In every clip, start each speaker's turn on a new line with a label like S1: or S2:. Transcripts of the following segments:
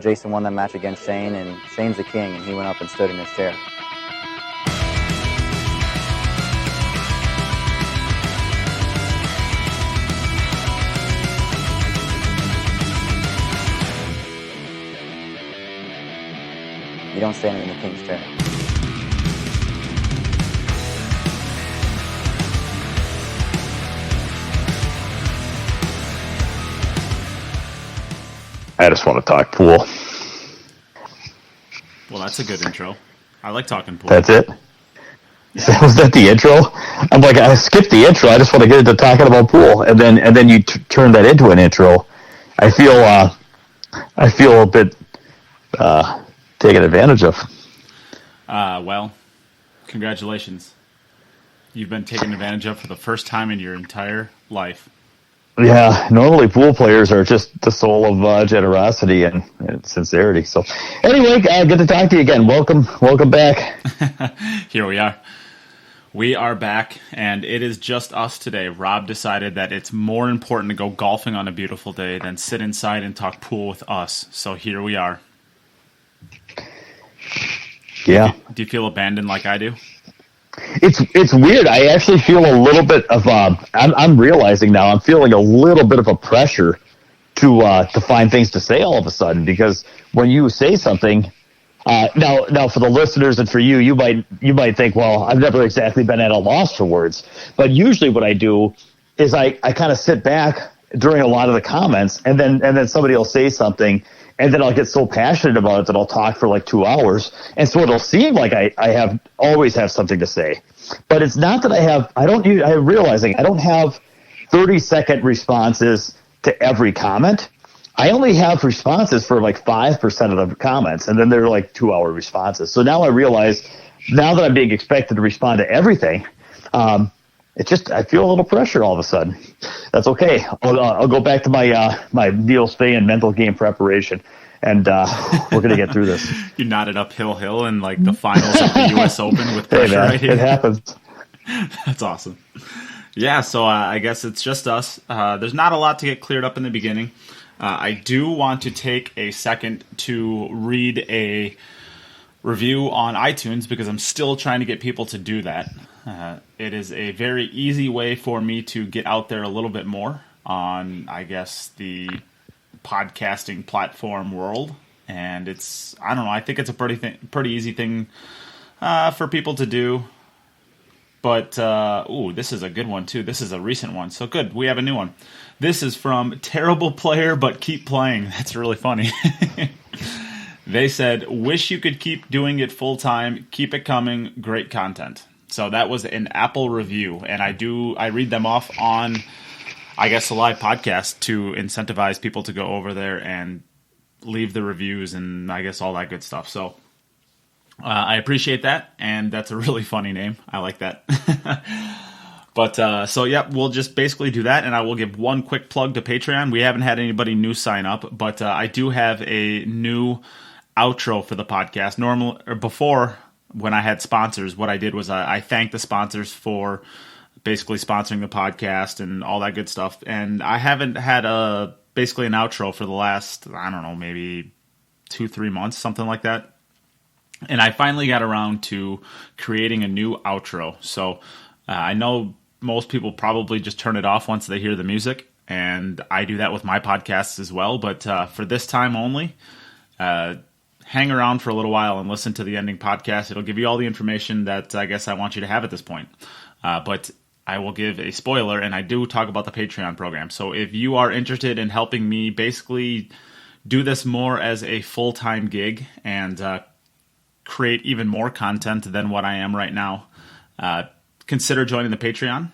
S1: Jason won that match against Shane, and Shane's the king, and he went up and stood in his chair. You don't stand in the king's chair.
S2: I just want to talk pool.
S3: Well, that's a good intro. I like talking pool.
S2: That's it? Yeah. Was that the intro? I'm like, I skipped the intro. I just want to get into talking about pool. And then you turn that into an intro. I feel a bit taken advantage of.
S3: Well, congratulations. You've been taken advantage of for the first time in your entire life.
S2: Yeah, normally pool players are just the soul of generosity and sincerity. So anyway, good to talk to you again. Welcome back.
S3: Here we are. We are back, and it is just us today. Rob decided that it's more important to go golfing on a beautiful day than sit inside and talk pool with us. So here we are.
S2: Yeah.
S3: Do you feel abandoned like I do?
S2: It's weird. I actually feel a little bit of I'm realizing now I'm feeling a little bit of a pressure to find things to say all of a sudden, because when you say something now for the listeners and for you might think, well, I've never exactly been at a loss for words, but usually what I do is I kind of sit back during a lot of the comments, and then somebody will say something, and then I'll get so passionate about it that I'll talk for like 2 hours. And so it'll seem like I always have something to say. But it's not that I'm realizing I don't have 30-second responses to every comment. I only have responses for like 5% of the comments, and then they're like 2-hour responses. So now I realize, now that I'm being expected to respond to everything, I feel a little pressure all of a sudden. That's okay. I'll go back to my Neil Spain mental game preparation, and we're going to get through this.
S3: You nodded uphill hill in like the finals of the U.S. Open with pressure.
S2: Hey, man,
S3: right here.
S2: It happens.
S3: That's awesome. Yeah, so I guess it's just us. There's not a lot to get cleared up in the beginning. I do want to take a second to read a review on iTunes, because I'm still trying to get people to do that. It is a very easy way for me to get out there a little bit more on, I guess, the podcasting platform world. And I think it's a pretty easy thing for people to do. But, this is a good one, too. This is a recent one. So good, we have a new one. This is from Terrible Player But Keep Playing. That's really funny. They said, wish you could keep doing it full time. Keep it coming. Great content. So that was an Apple review, and I read them off on, I guess, a live podcast to incentivize people to go over there and leave the reviews and I guess all that good stuff. So I appreciate that, and that's a really funny name. I like that. But we'll just basically do that, and I will give one quick plug to Patreon. We haven't had anybody new sign up, but I do have a new outro for the podcast. Before, when I had sponsors, what I did was I thanked the sponsors for basically sponsoring the podcast and all that good stuff. And I haven't had basically an outro for the last, I don't know, maybe 2-3 months, something like that. And I finally got around to creating a new outro. So I know most people probably just turn it off once they hear the music, and I do that with my podcasts as well. But for this time only, hang around for a little while and listen to the ending podcast. It'll give you all the information that I guess I want you to have at this point. But I will give a spoiler, and I do talk about the Patreon program. So if you are interested in helping me basically do this more as a full-time gig and create even more content than what I am right now, consider joining the Patreon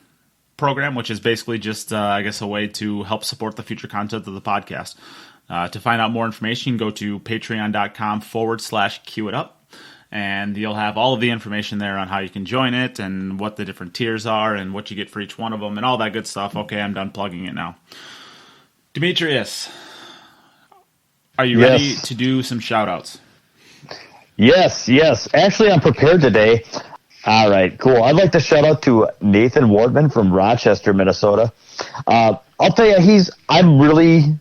S3: program, which is basically just, I guess, a way to help support the future content of the podcast. To find out more information, go to patreon.com/QItUp, and you'll have all of the information there on how you can join it and what the different tiers are and what you get for each one of them and all that good stuff. Okay, I'm done plugging it now. Demetrius, are you ready to do some shout-outs?
S2: Yes. Actually, I'm prepared today. All right, cool. I'd like to shout out to Nathan Wardman from Rochester, Minnesota. I'll tell you, I'm really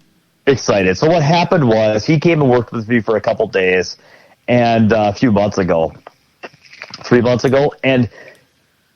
S2: excited. So what happened was he came and worked with me for a couple days, and a few months ago, 3 months ago, and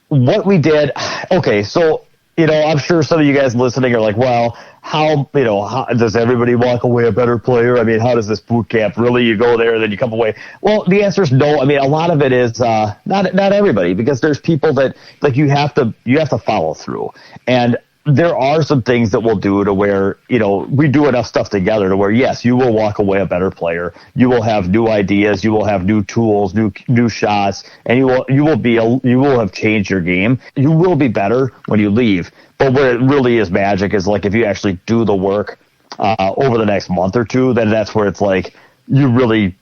S2: what we did. Okay, so I'm sure some of you guys listening are like, well, how does everybody walk away a better player? I mean, how does this boot camp really? You go there, then you come away. Well, the answer is no. I mean, a lot of it is not everybody, because there's people that like you have to follow through, and there are some things that we'll do to where, we do enough stuff together to where, yes, you will walk away a better player. You will have new ideas. You will have new tools, new shots, and you will have changed your game. You will be better when you leave. But where it really is magic is like if you actually do the work over the next month or two, then that's where it's like you really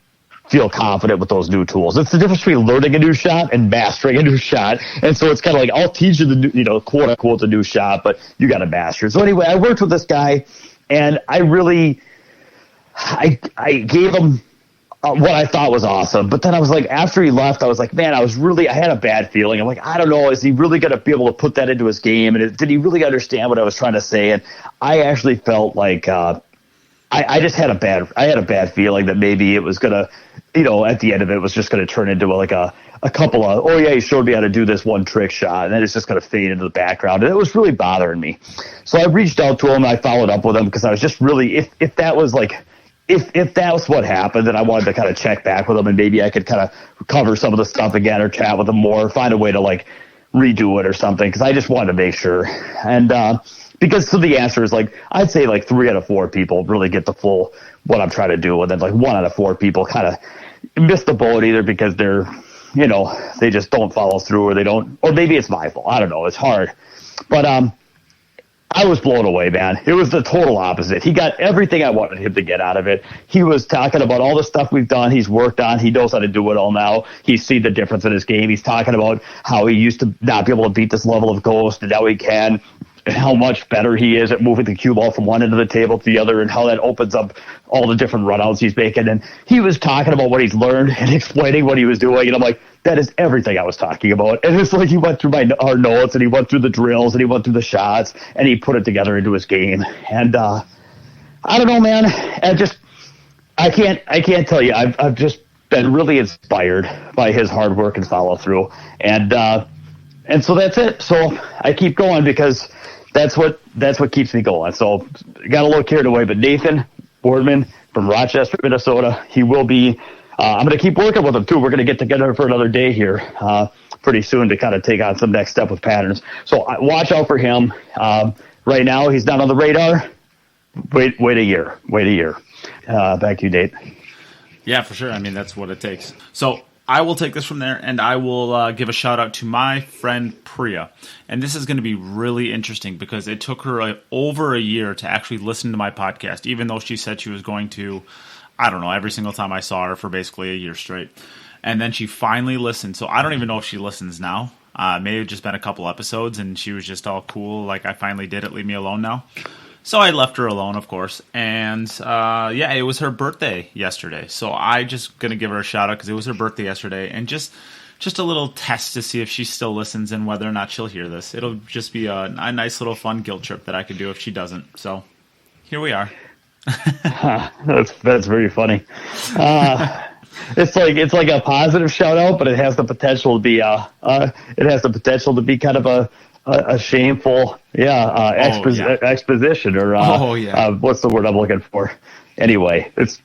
S2: feel confident with those new tools. It's the difference between learning a new shot and mastering a new shot. And so it's kind of like, I'll teach you the new, quote unquote, the new shot, but you got to master it. So anyway, I worked with this guy, and I gave him what I thought was awesome. But then I was like, after he left, I was like, man, I had a bad feeling. I'm like, I don't know, is he really going to be able to put that into his game? And did he really understand what I was trying to say? And I actually felt like, I just had a bad feeling that maybe it was going to, at the end of it was just going to turn into like a couple of, oh yeah, he showed me how to do this one trick shot, and then it's just going to fade into the background. And it was really bothering me. So I reached out to him, and I followed up with him, because I was just really, if that was like, if that was what happened, then I wanted to kind of check back with him, and maybe I could kind of cover some of the stuff again, or chat with him more, find a way to like redo it or something, because I just wanted to make sure. And, because so the answer is like, I'd say like 3 out of 4 people really get the full what I'm trying to do, and then like 1 out of 4 people kind of miss the boat, either because they're, they just don't follow through, or they don't, or maybe it's my fault. I don't know. It's hard, but I was blown away, man. It was the total opposite. He got everything I wanted him to get out of it. He was talking about all the stuff we've done. He's worked on. He knows how to do it all now. He's seen the difference in his game. He's talking about how he used to not be able to beat this level of Ghost, and now he can. And how much better he is at moving the cue ball from one end of the table to the other, and how that opens up all the different runouts he's making. And he was talking about what he's learned and explaining what he was doing. And I'm like, that is everything I was talking about. And it's like he went through our notes, and he went through the drills, and he went through the shots, and he put it together into his game. And I don't know, man. I can't tell you. I've just been really inspired by his hard work and follow through. And so that's it. So I keep going, because that's what keeps me going. So got a little carried away, but Nathan Boardman from Rochester, Minnesota, he will be. I'm going to keep working with him too. We're going to get together for another day here pretty soon to kind of take on some next step with patterns. So watch out for him. Right now, he's not on the radar. Wait a year. Back to you, Nate.
S3: Yeah, for sure. I mean, that's what it takes. So I will take this from there, and I will give a shout out to my friend Priya. And this is going to be really interesting, because it took her over a year to actually listen to my podcast, even though she said she was going to, I don't know, every single time I saw her for basically a year straight. And then she finally listened. So I don't even know if she listens now. May have just been a couple episodes, and she was just all cool, like, I finally did it, leave me alone now. So I left her alone, of course, and it was her birthday yesterday. So I just gonna give her a shout out, because it was her birthday yesterday, and just a little test to see if she still listens and whether or not she'll hear this. It'll just be a nice little fun guilt trip that I could do if she doesn't. So here we are.
S2: That's very funny. It's like a positive shout out, but it has the potential to be kind of a shameful, exposition, or what's the word I'm looking for? Anyway, it's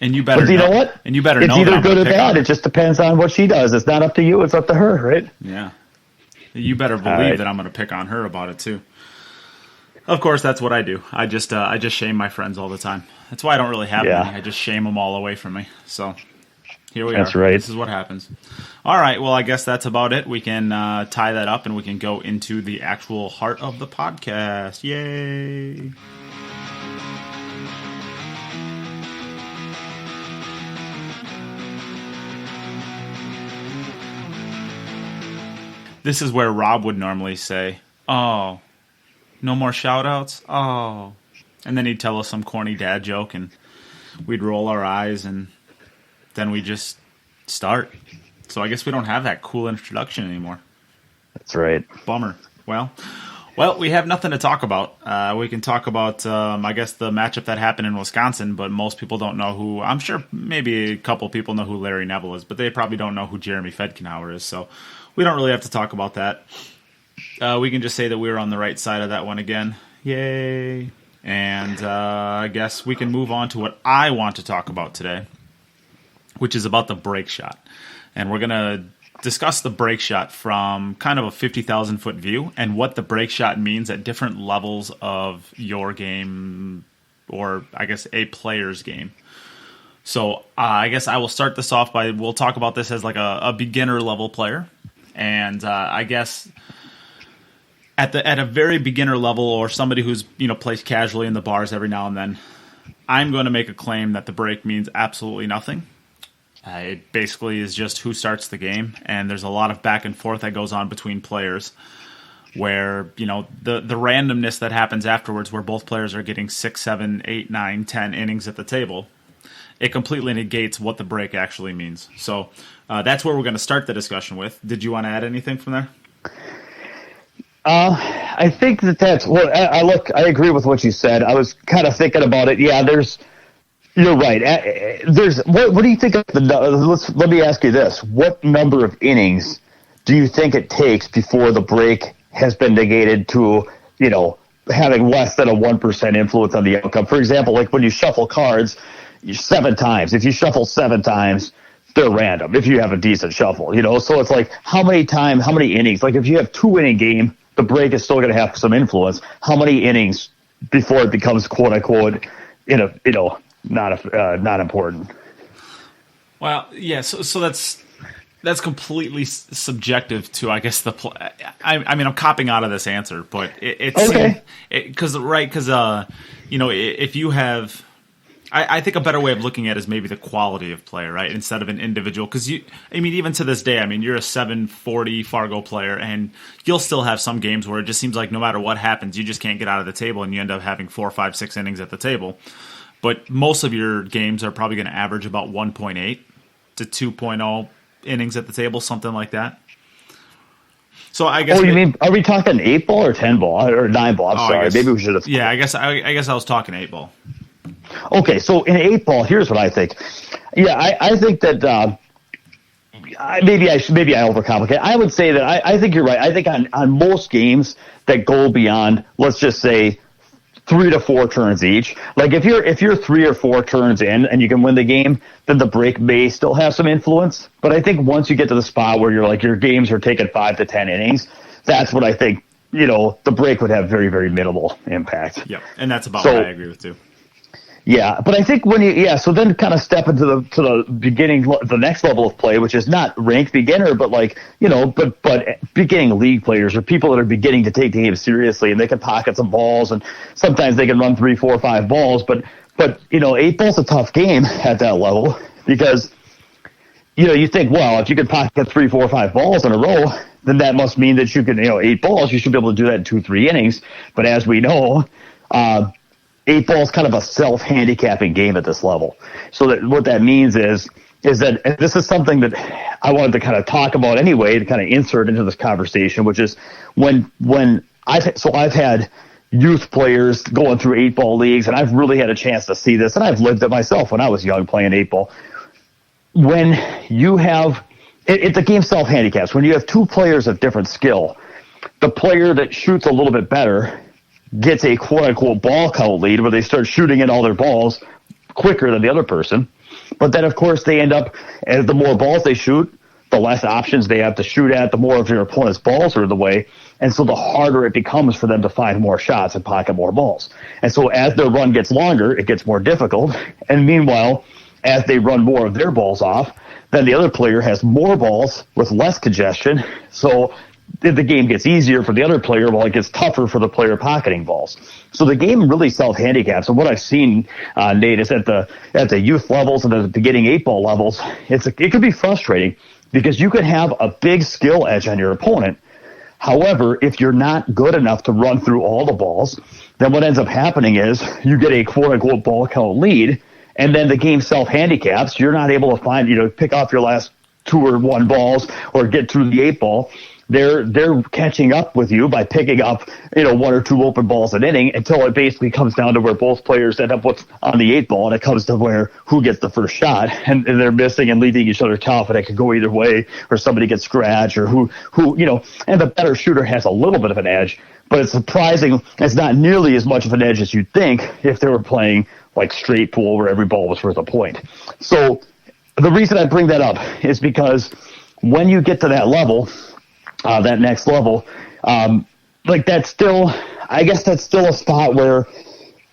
S3: And you better,
S2: but you know what?
S3: And you better
S2: it's
S3: know
S2: either good or bad. It just depends on what she does. It's not up to you. It's up to her, right?
S3: Yeah. You better believe that I'm going to pick on her about it too. Of course, that's what I do. I just shame my friends all the time. That's why I don't really have any. I just shame them all away from me. So here we are.
S2: That's right.
S3: This is what happens. All right. Well, I guess that's about it. We can tie that up, and we can go into the actual heart of the podcast. Yay! This is where Rob would normally say, "Oh, no more shout-outs? Oh." And then he'd tell us some corny dad joke, and we'd roll our eyes, and then we just start. So I guess we don't have that cool introduction anymore.
S2: That's right.
S3: Bummer. Well, Well, we have nothing to talk about. We can talk about, I guess, the matchup that happened in Wisconsin, but most people don't know who. I'm sure maybe a couple people know who Larry Neville is, but they probably don't know who Jeremy Fedkenauer is. So we don't really have to talk about that. We can just say that we were on the right side of that one again. Yay. And I guess we can move on to what I want to talk about today, which is about the break shot. And we're going to discuss the break shot from kind of a 50,000-foot view and what the break shot means at different levels of your game, or I guess a player's game. So I guess I will start this off by, we'll talk about this as like a beginner level player. And I guess at a very beginner level, or somebody who's, plays casually in the bars every now and then, I'm going to make a claim that the break means absolutely nothing. It basically is just who starts the game, and there's a lot of back and forth that goes on between players where, the randomness that happens afterwards where both players are getting 6, 7, 8, 9, 10 innings at the table, it completely negates what the break actually means. So that's where we're going to start the discussion with. Did you want to add anything from there?
S2: I think that's well. I agree with what you said. I was kind of thinking about it. Yeah, you're right. What do you think of let me ask you this. What number of innings do you think it takes before the break has been negated to, having less than a 1% influence on the outcome? For example, like when you shuffle cards, 7 times. If you shuffle 7 times, they're random if you have a decent shuffle, So it's like how many innings? Like if you have 2-inning game, the break is still going to have some influence. How many innings before it becomes quote unquote, not important?
S3: Well, yeah. So that's completely subjective to, I guess, the play. I mean, I'm copping out of this answer, but it's
S2: okay.
S3: Because if you have. I think a better way of looking at it is maybe the quality of player, right? Instead of an individual. Because even to this day, you're a 740 Fargo player, and you'll still have some games where it just seems like no matter what happens, you just can't get out of the table, and you end up having 4, 5, 6 innings at the table. But most of your games are probably going to average about 1.8 to 2.0 innings at the table, something like that. So I guess. Oh,
S2: you mean, are we talking 8 ball or 10 ball or 9 ball? I'm sorry, maybe we should have.
S3: Yeah, I guess I was talking 8 ball.
S2: Okay, so in 8 ball, here's what I think. Yeah, I think that maybe I overcomplicate. I would say that I think you're right. I think on most games that go beyond, let's just say, 3 to 4 turns each. Like if you're 3 or 4 turns in and you can win the game, then the break may still have some influence. But I think once you get to the spot where you're like your games are taking 5 to 10 innings, that's what I think. The break would have very, very minimal impact.
S3: Yeah, and that's about what I agree with too.
S2: Yeah, but I think so then kind of step into the beginning, the next level of play, which is not ranked beginner, but but beginning league players or people that are beginning to take the game seriously, and they can pocket some balls, and sometimes they can run 3, 4, 5 balls, but 8 ball's a tough game at that level because you think, well, if you could pocket 3, 4, 5 balls in a row, then that must mean that you can 8 balls, you should be able to do that in 2, 3 innings, but as we know, 8 ball is kind of a self-handicapping game at this level. So that what that means is that, and this is something that I wanted to kind of talk about anyway, to kind of insert into this conversation, which is when I've had youth players going through 8 ball leagues, and I've really had a chance to see this, and I've lived it myself when I was young playing 8 ball. When you have, it's a game self-handicaps. When you have 2 players of different skill, the player that shoots a little bit better gets a quote-unquote ball count lead where they start shooting in all their balls quicker than the other person. But then, of course, they end up, as the more balls they shoot, the less options they have to shoot at, the more of your opponent's balls are in the way. And so the harder it becomes for them to find more shots and pocket more balls. And so as their run gets longer, it gets more difficult. And meanwhile, as they run more of their balls off, then the other player has more balls with less congestion. So the game gets easier for the other player while it gets tougher for the player pocketing balls. So the game really self-handicaps. And what I've seen, Nate, is at the youth levels and at the beginning 8 ball levels, it could be frustrating because you could have a big skill edge on your opponent. However, if you're not good enough to run through all the balls, then what ends up happening is you get a quote-unquote ball count lead, and then the game self-handicaps. You're not able to pick off your last 2 or 1 balls or get through the 8 ball. they're catching up with you by picking up, one or two open balls an inning until it basically comes down to where both players end up with on the 8 ball, and it comes to where who gets the first shot, and they're missing and leaving each other tough, and it could go either way, or somebody gets scratched, or who and the better shooter has a little bit of an edge, but it's surprising it's not nearly as much of an edge as you'd think if they were playing like straight pool where every ball was worth a point. So the reason I bring that up is because when you get to that level, that next level, that's still a spot where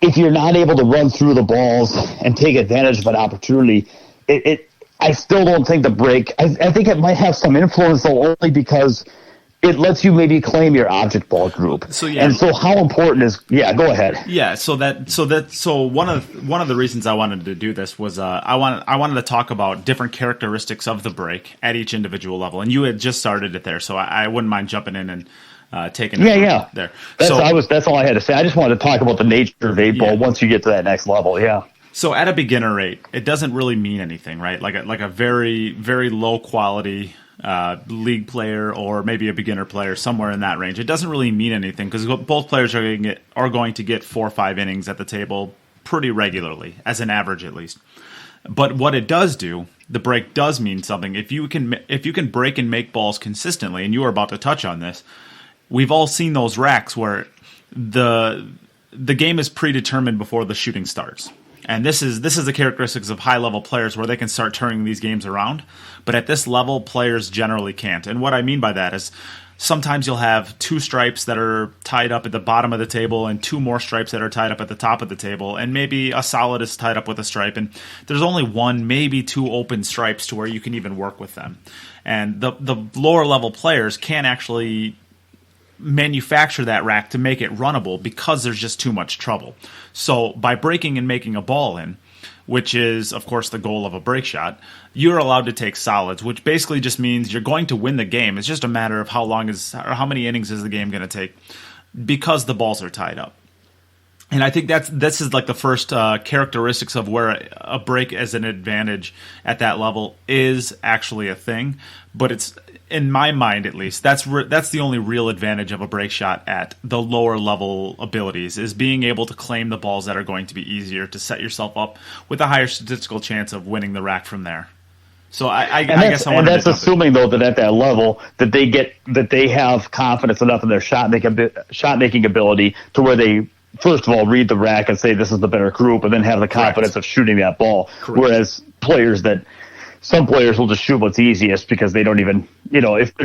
S2: if you're not able to run through the balls and take advantage of an opportunity, I still don't think the break, I think it might have some influence, though, only because it lets you maybe claim your object ball group. So yeah. And so how important is, go ahead.
S3: Yeah. So one of the reasons I wanted to do this was, I wanted to talk about different characteristics of the break at each individual level. And you had just started it there, so I wouldn't mind jumping in and taking it there.
S2: That's all I had to say. I just wanted to talk about the nature of 8-ball once you get to that next level. Yeah.
S3: So at a beginner rate, it doesn't really mean anything, right? Like a very, very low quality league player, or maybe a beginner player, somewhere in that range. It doesn't really mean anything because both players are going to get 4 or 5 innings at the table pretty regularly, as an average at least. But what it does do, the break does mean something. If you can break and make balls consistently, and you are about to touch on this, we've all seen those racks where the game is predetermined before the shooting starts. And this is the characteristics of high-level players where they can start turning these games around. But at this level, players generally can't. And what I mean by that is sometimes you'll have 2 stripes that are tied up at the bottom of the table and 2 more stripes that are tied up at the top of the table. And maybe a solid is tied up with a stripe. And there's only 1, maybe 2 open stripes to where you can even work with them. And the lower-level players can't actually manufacture that rack to make it runnable because there's just too much trouble. So by breaking and making a ball in, which is, of course, the goal of a break shot, you're allowed to take solids, which basically just means you're going to win the game. It's just a matter of how many innings is the game going to take because the balls are tied up. And I think this is like the first characteristics of where a break as an advantage at that level is actually a thing. But it's, in my mind at least, that's the only real advantage of a break shot at the lower level abilities, is being able to claim the balls that are going to be easier to set yourself up with a higher statistical chance of winning the rack from there. So I guess I wanted to. And that's assuming
S2: though that at that level that they have confidence enough in their shot making ability to where they, first of all, read the rack and say this is the better group, and then have the confidence of shooting that ball. Correct. Whereas some players will just shoot what's easiest because they don't even,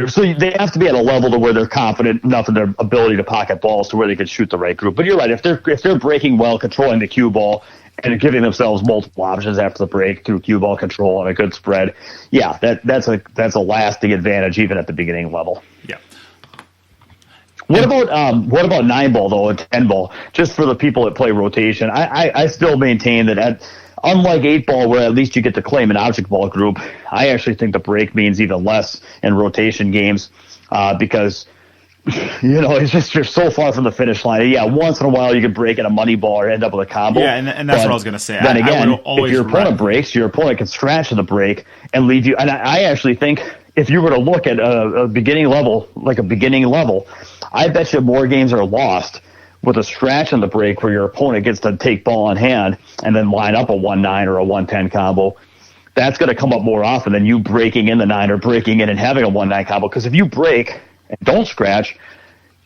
S2: so they have to be at a level to where they're confident enough in their ability to pocket balls to where they can shoot the right group. But you're right, if they're breaking well, controlling the cue ball, and giving themselves multiple options after the break through cue ball control and a good spread, that's a lasting advantage even at the beginning level.
S3: Yeah.
S2: What about 9-ball though, and 10-ball? Just for the people that play rotation, I still maintain that unlike 8-ball, where at least you get to claim an object ball group, I actually think the break means even less in rotation games because it's just you're so far from the finish line. Yeah, once in a while you could break in a money ball or end up with a combo.
S3: Yeah, and that's what I was going to say.
S2: Then again, if your opponent breaks, your opponent can scratch in the break and leave you. And I actually think if you were to look at a beginning level, I bet you more games are lost with a scratch in the break where your opponent gets to take ball in hand and then line up a 1-9 or a 1-10 combo. That's going to come up more often than you breaking in the 9 or breaking in and having a 1-9 combo. Because if you break and don't scratch,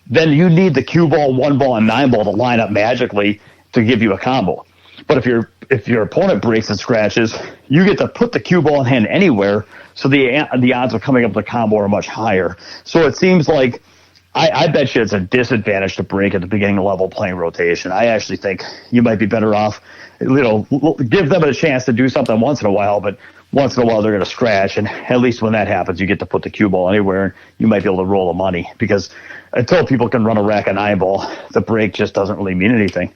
S2: then you need the cue ball, 1-ball, and 9-ball to line up magically to give you a combo. But if your opponent breaks and scratches, you get to put the cue ball in hand anywhere, so the odds of coming up with a combo are much higher. So it seems like I bet you it's a disadvantage to break at the beginning level playing rotation. I actually think you might be better off, give them a chance to do something once in a while, but once in a while they're going to scratch, and at least when that happens, you get to put the cue ball anywhere, and you might be able to roll the money, because until people can run a rack and 9-ball, the break just doesn't really mean anything.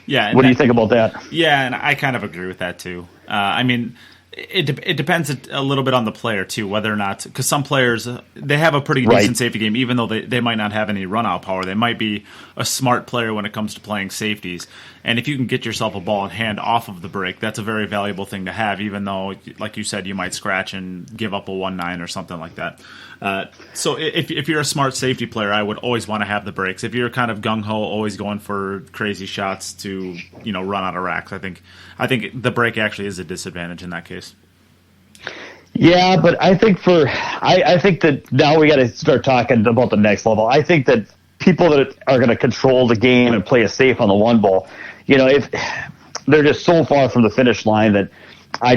S3: Yeah.
S2: What do you think about that?
S3: Yeah, and I kind of agree with that too. I mean, it depends a little bit on the player too, whether or not, because some players, they have a pretty decent safety game, even though they might not have any run out power. They might be a smart player when it comes to playing safeties. And if you can get yourself a ball in hand off of the break, that's a very valuable thing to have, even though, like you said, you might scratch and give up a 1-9 or something like that. So if you're a smart safety player, I would always want to have the breaks. If you're kind of gung-ho, always going for crazy shots to, run out of racks, I think the break actually is a disadvantage in that case.
S2: Yeah, but I think I think that now we got to start talking about the next level. I think that people that are going to control the game and play it safe on the one ball, if they're just so far from the finish line that I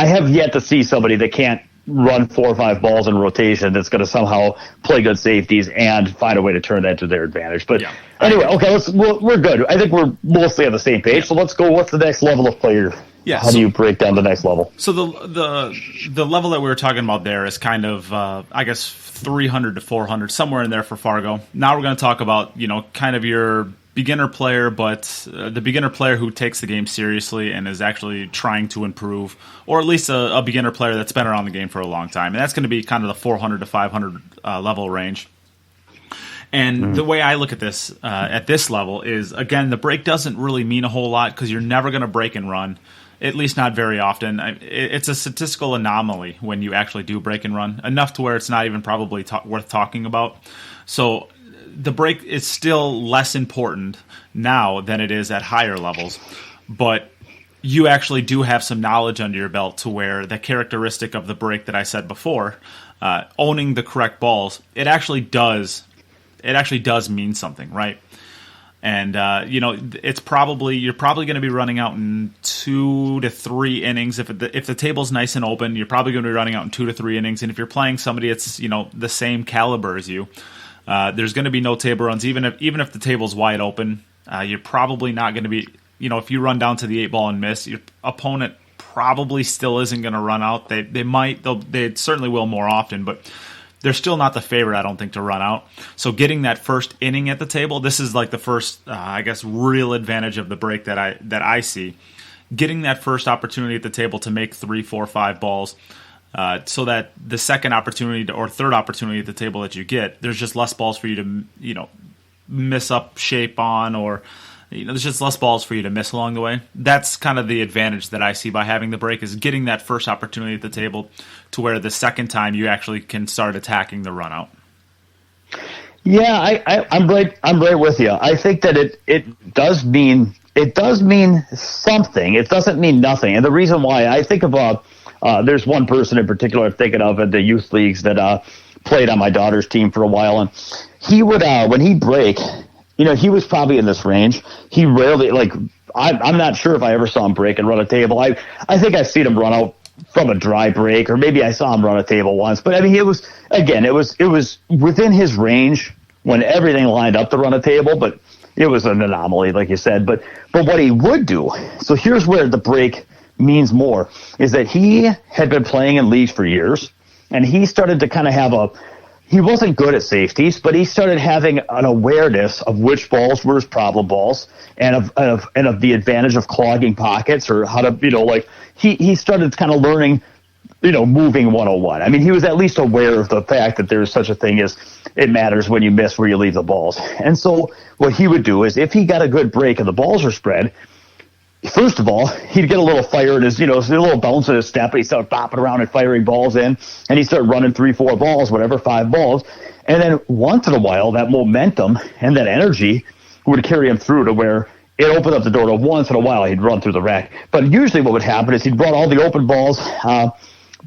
S2: have yet to see somebody that can't run 4 or 5 balls in rotation that's going to somehow play good safeties and find a way to turn that to their advantage. But anyway, okay, we're good. I think we're mostly on the same page. So let's go. What's the next level of player?
S3: Yeah,
S2: How do you break down the next level?
S3: So the level that we were talking about there is kind of, I guess, 300 to 400, somewhere in there for Fargo. Now we're going to talk about, kind of your beginner player, but the beginner player who takes the game seriously and is actually trying to improve, or at least a beginner player that's been around the game for a long time. And that's going to be kind of the 400 to 500 level range. And the way I look at this level is, again, the break doesn't really mean a whole lot because you're never going to break and run. At least not very often. It's a statistical anomaly when you actually do break and run, enough to where it's not even probably worth talking about. So the break is still less important now than it is at higher levels. But you actually do have some knowledge under your belt to where the characteristic of the break that I said before, owning the correct balls, it actually does mean something, right? And you're probably going to be running out in 2 to 3 innings. If the table's nice and open, you're probably going to be running out in 2 to 3 innings. And if you're playing somebody that's the same caliber as you, there's going to be no table runs. Even if the table's wide open, you're probably not going to be. If you run down to the 8 ball and miss, your opponent probably still isn't going to run out. They certainly will more often, but they're still not the favorite, I don't think, to run out. So getting that first inning at the table, this is like the first, I guess, real advantage of the break that I see. Getting that first opportunity at the table to make 3, 4, 5 balls, so that the second opportunity or third opportunity at the table that you get, there's just less balls for you to, miss up shape on, or there's just less balls for you to miss along the way. That's kind of the advantage that I see by having the break, is getting that first opportunity at the table to where the second time you actually can start attacking the run out.
S2: Yeah, I'm right with you. I think that it does mean something. It doesn't mean nothing. And the reason why I think of there's one person in particular I'm thinking of at the youth leagues that played on my daughter's team for a while, and he would when he break, he was probably in this range. He rarely, I'm not sure if I ever saw him break and run a table. I think I've seen him run out from a dry break, or maybe I saw him run a table once. But I mean, it was within his range when everything lined up to run a table, but it was an anomaly, like you said. But what he would do, so here's where the break means more, is that he had been playing in leagues for years, and he started to kind of he wasn't good at safeties, but he started having an awareness of which balls were his problem balls, and of the advantage of clogging pockets, or how to, he started kind of learning, moving 101. I mean, he was at least aware of the fact that there's such a thing as it matters when you miss where you leave the balls. And so what he would do is, if he got a good break and the balls are spread, first of all, he'd get a little fire in his, a little bounce in his step, and he'd start bopping around and firing balls in, and he'd start running 3, 4 balls, whatever, 5 balls. And then once in a while, that momentum and that energy would carry him through to where it opened up the door to once in a while he'd run through the rack. But usually what would happen is he'd run all the open balls,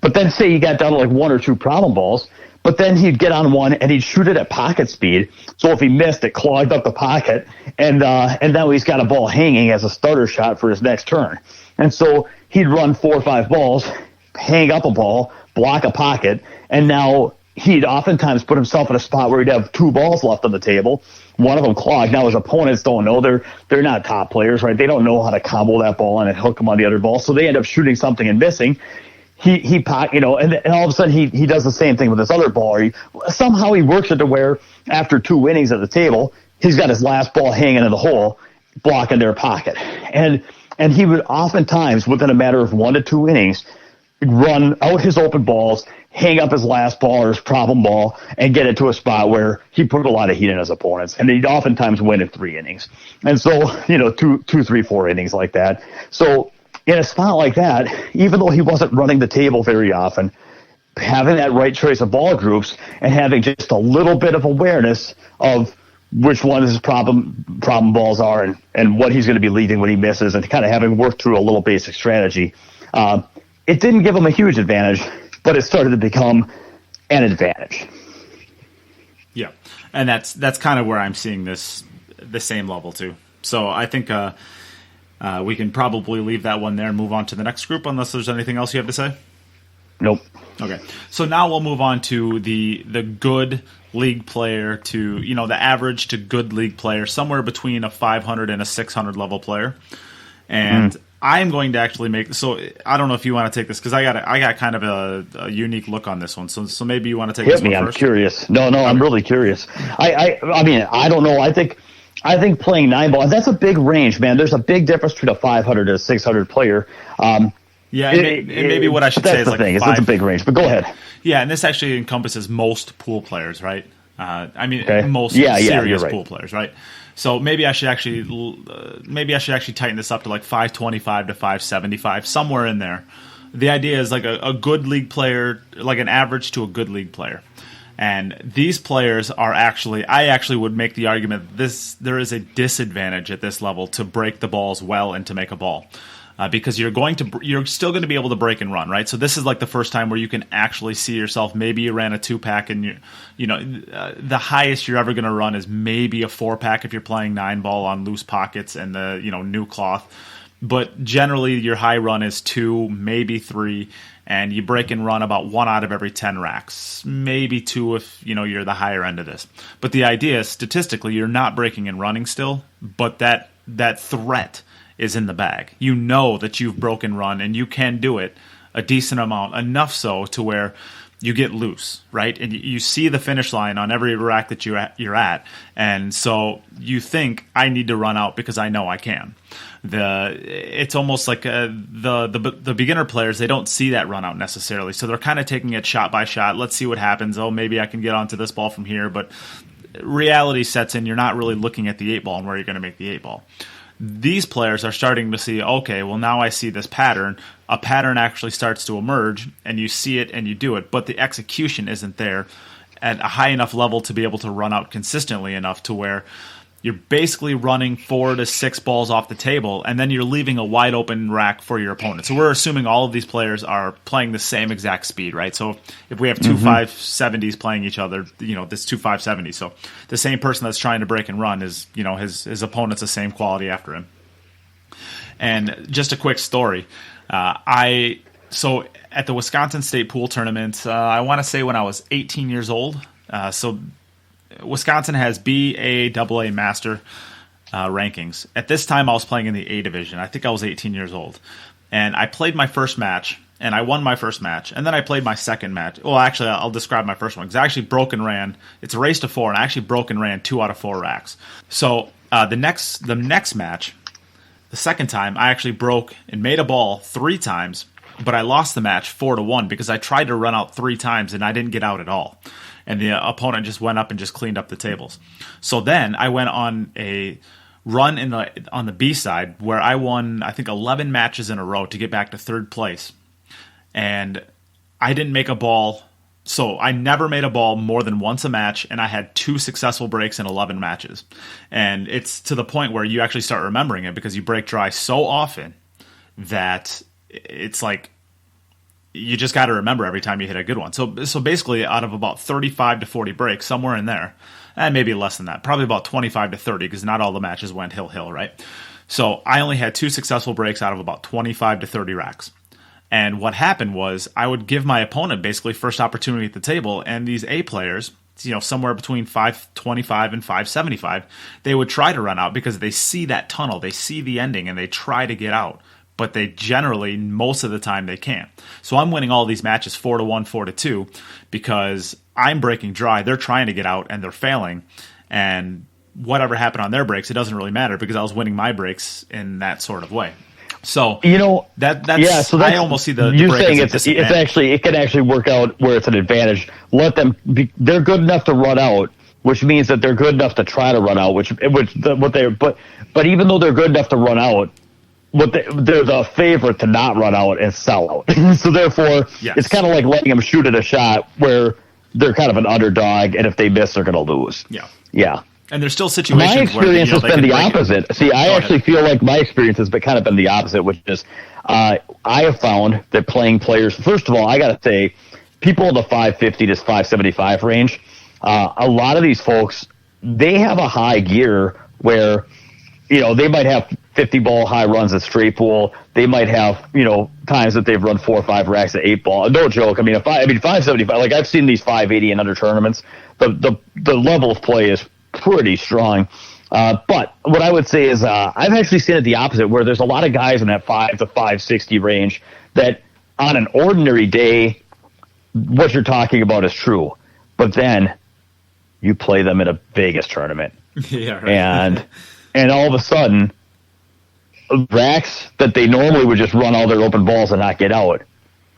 S2: but then say he got down to like 1 or 2 problem balls, but then he'd get on one and he'd shoot it at pocket speed. So if he missed, it clogged up the pocket, and now he's got a ball hanging as a starter shot for his next turn. And so he'd run 4 or 5 balls, hang up a ball, block a pocket, and now he'd oftentimes put himself in a spot where he'd have 2 balls left on the table, one of them clogged. Now his opponents don't know, they're not top players, right? They don't know how to combo that ball and hook them on the other ball, so they end up shooting something and missing. And all of a sudden he does the same thing with this other ball. Somehow he works it to where after 2 innings at the table, he's got his last ball hanging in the hole, blocking their pocket. And he would oftentimes, within a matter of 1 to 2 innings, run out his open balls, hang up his last ball or his problem ball and get it to a spot where he put a lot of heat in his opponents. And he'd oftentimes win in 3 innings. And so, two, 3, 4 innings like that. So in a spot like that, even though he wasn't running the table very often, having that right choice of ball groups and having just a little bit of awareness of which one his problem balls are and what he's going to be leading when he misses, and kind of having worked through a little basic strategy. It didn't give him a huge advantage, but it started to become an advantage.
S3: Yeah, and that's kind of where I'm seeing the same level too. So I think we can probably leave that one there and move on to the next group, unless there's anything else you have to say.
S2: Nope.
S3: Okay, so now we'll move on to the good league player to, the average to good league player, somewhere between a 500 and a 600 level player. And I'm going to actually so I don't know if you want to take this, because I got kind of a unique look on this one. So maybe you want to take this one first.
S2: I'm curious. No, okay. I'm really curious. I mean, I don't know. I think playing 9 ball, that's a big range, man. There's a big difference between a 500 and a 600 player.
S3: Yeah, and maybe what I should say is like
S2: it's a big range, but go ahead.
S3: Yeah, and this actually encompasses most pool players, right? Most serious pool players, right? So maybe I should actually tighten this up to like 525 to 575, somewhere in there. The idea is like a good league player, like an average to a good league player. And these players are I actually would make the argument that there is a disadvantage at this level to break the balls well and to make a ball. Because you're still going to be able to break and run, right? So this is like the first time where you can actually see yourself. Maybe you ran a 2-pack, and the highest you're ever going to run is maybe a 4-pack if you're playing 9 ball on loose pockets and the new cloth. But generally, your high run is 2, maybe 3, and you break and run about 1 out of every 10 racks, maybe 2 if you're the higher end of this. But the idea is, statistically, you're not breaking and running still, but that threat is in the bag. You know that you've broken run and you can do it a decent amount, enough so to where you get loose, right? And you see the finish line on every rack that you're at, and so you think, I need to run out because I know I can. It's almost like the beginner players, they don't see that run out necessarily, so they're kind of taking it shot by shot. Let's see what happens. Oh, maybe I can get onto this ball from here, but reality sets in. You're not really looking at the 8 ball and where you're going to make the 8 ball. These players are starting to see, okay, well, now I see this pattern. A pattern actually starts to emerge, and you see it and you do it, but the execution isn't there at a high enough level to be able to run out consistently enough to where you're basically running 4 to 6 balls off the table, and then you're leaving a wide open rack for your opponent. So we're assuming all of these players are playing the same exact speed, right? So if we have 2 570s playing each other, this 2 570s. So the same person that's trying to break and run is, his opponent's the same quality after him. And just a quick story. So at the Wisconsin State Pool Tournament, I want to say when I was 18 years old. So Wisconsin has B, A, AA master rankings. At this time, I was playing in the A division. I think I was 18 years old. And I played my first match, and I won my first match. And then I played my second match. Well, actually, I'll describe my first one, because I actually broke and ran. It's a race to 4, and I actually broke and ran 2 out of 4 racks. So the next match, the second time, I actually broke and made a ball 3 times, but I lost the match 4-1 because I tried to run out 3 times, and I didn't get out at all. And the opponent just went up and just cleaned up the tables. So then I went on a run on the B side where I won, I think, 11 matches in a row to get back to 3rd place. And I didn't make a ball. So I never made a ball more than once a match, and I had 2 successful breaks in 11 matches. And it's to the point where you actually start remembering it because you break dry so often that it's like, you just got to remember every time you hit a good one. So basically, out of about 35 to 40 breaks, somewhere in there, and maybe less than that, probably about 25 to 30, because not all the matches went hill, right? So I only had 2 successful breaks out of about 25 to 30 racks. And what happened was I would give my opponent basically first opportunity at the table, and these A players, somewhere between 525 and 575, they would try to run out because they see that tunnel, they see the ending, and they try to get out. But they generally, most of the time, they can't. So I'm winning all these matches 4-1, 4-2, because I'm breaking dry. They're trying to get out, and they're failing. And whatever happened on their breaks, it doesn't really matter because I was winning my breaks in that sort of way. So that's
S2: So
S3: I almost see the
S2: you're
S3: break
S2: saying
S3: as a
S2: it can actually work out where it's an advantage. Let them they're good enough to run out, which means that they're good enough to try to run out. But even though they're good enough to run out, they're the favorite to not run out and sell out. So therefore, It's kind of like letting them shoot at a shot where they're kind of an underdog, and if they miss, they're going to lose. Yeah.
S3: And there's still situations
S2: my experience
S3: where
S2: has been the opposite. See, I actually feel like my experience has kind of been the opposite, which is I have found that playing players. First of all, I got to say, people in the 550 to 575 range, a lot of these folks, they have a high gear where they might have 50 ball high runs at straight pool. They might have times that they've run 4 or 5 racks at 8 ball. No joke. I mean 575. Like I've seen these 580 and under tournaments. The level of play is pretty strong. But what I would say is I've actually seen it the opposite, where there's a lot of guys in that 5 to 560 range that on an ordinary day, what you're talking about is true. But then you play them in a Vegas tournament.
S3: Yeah, right.
S2: And all of a sudden, racks that they normally would just run all their open balls and not get out,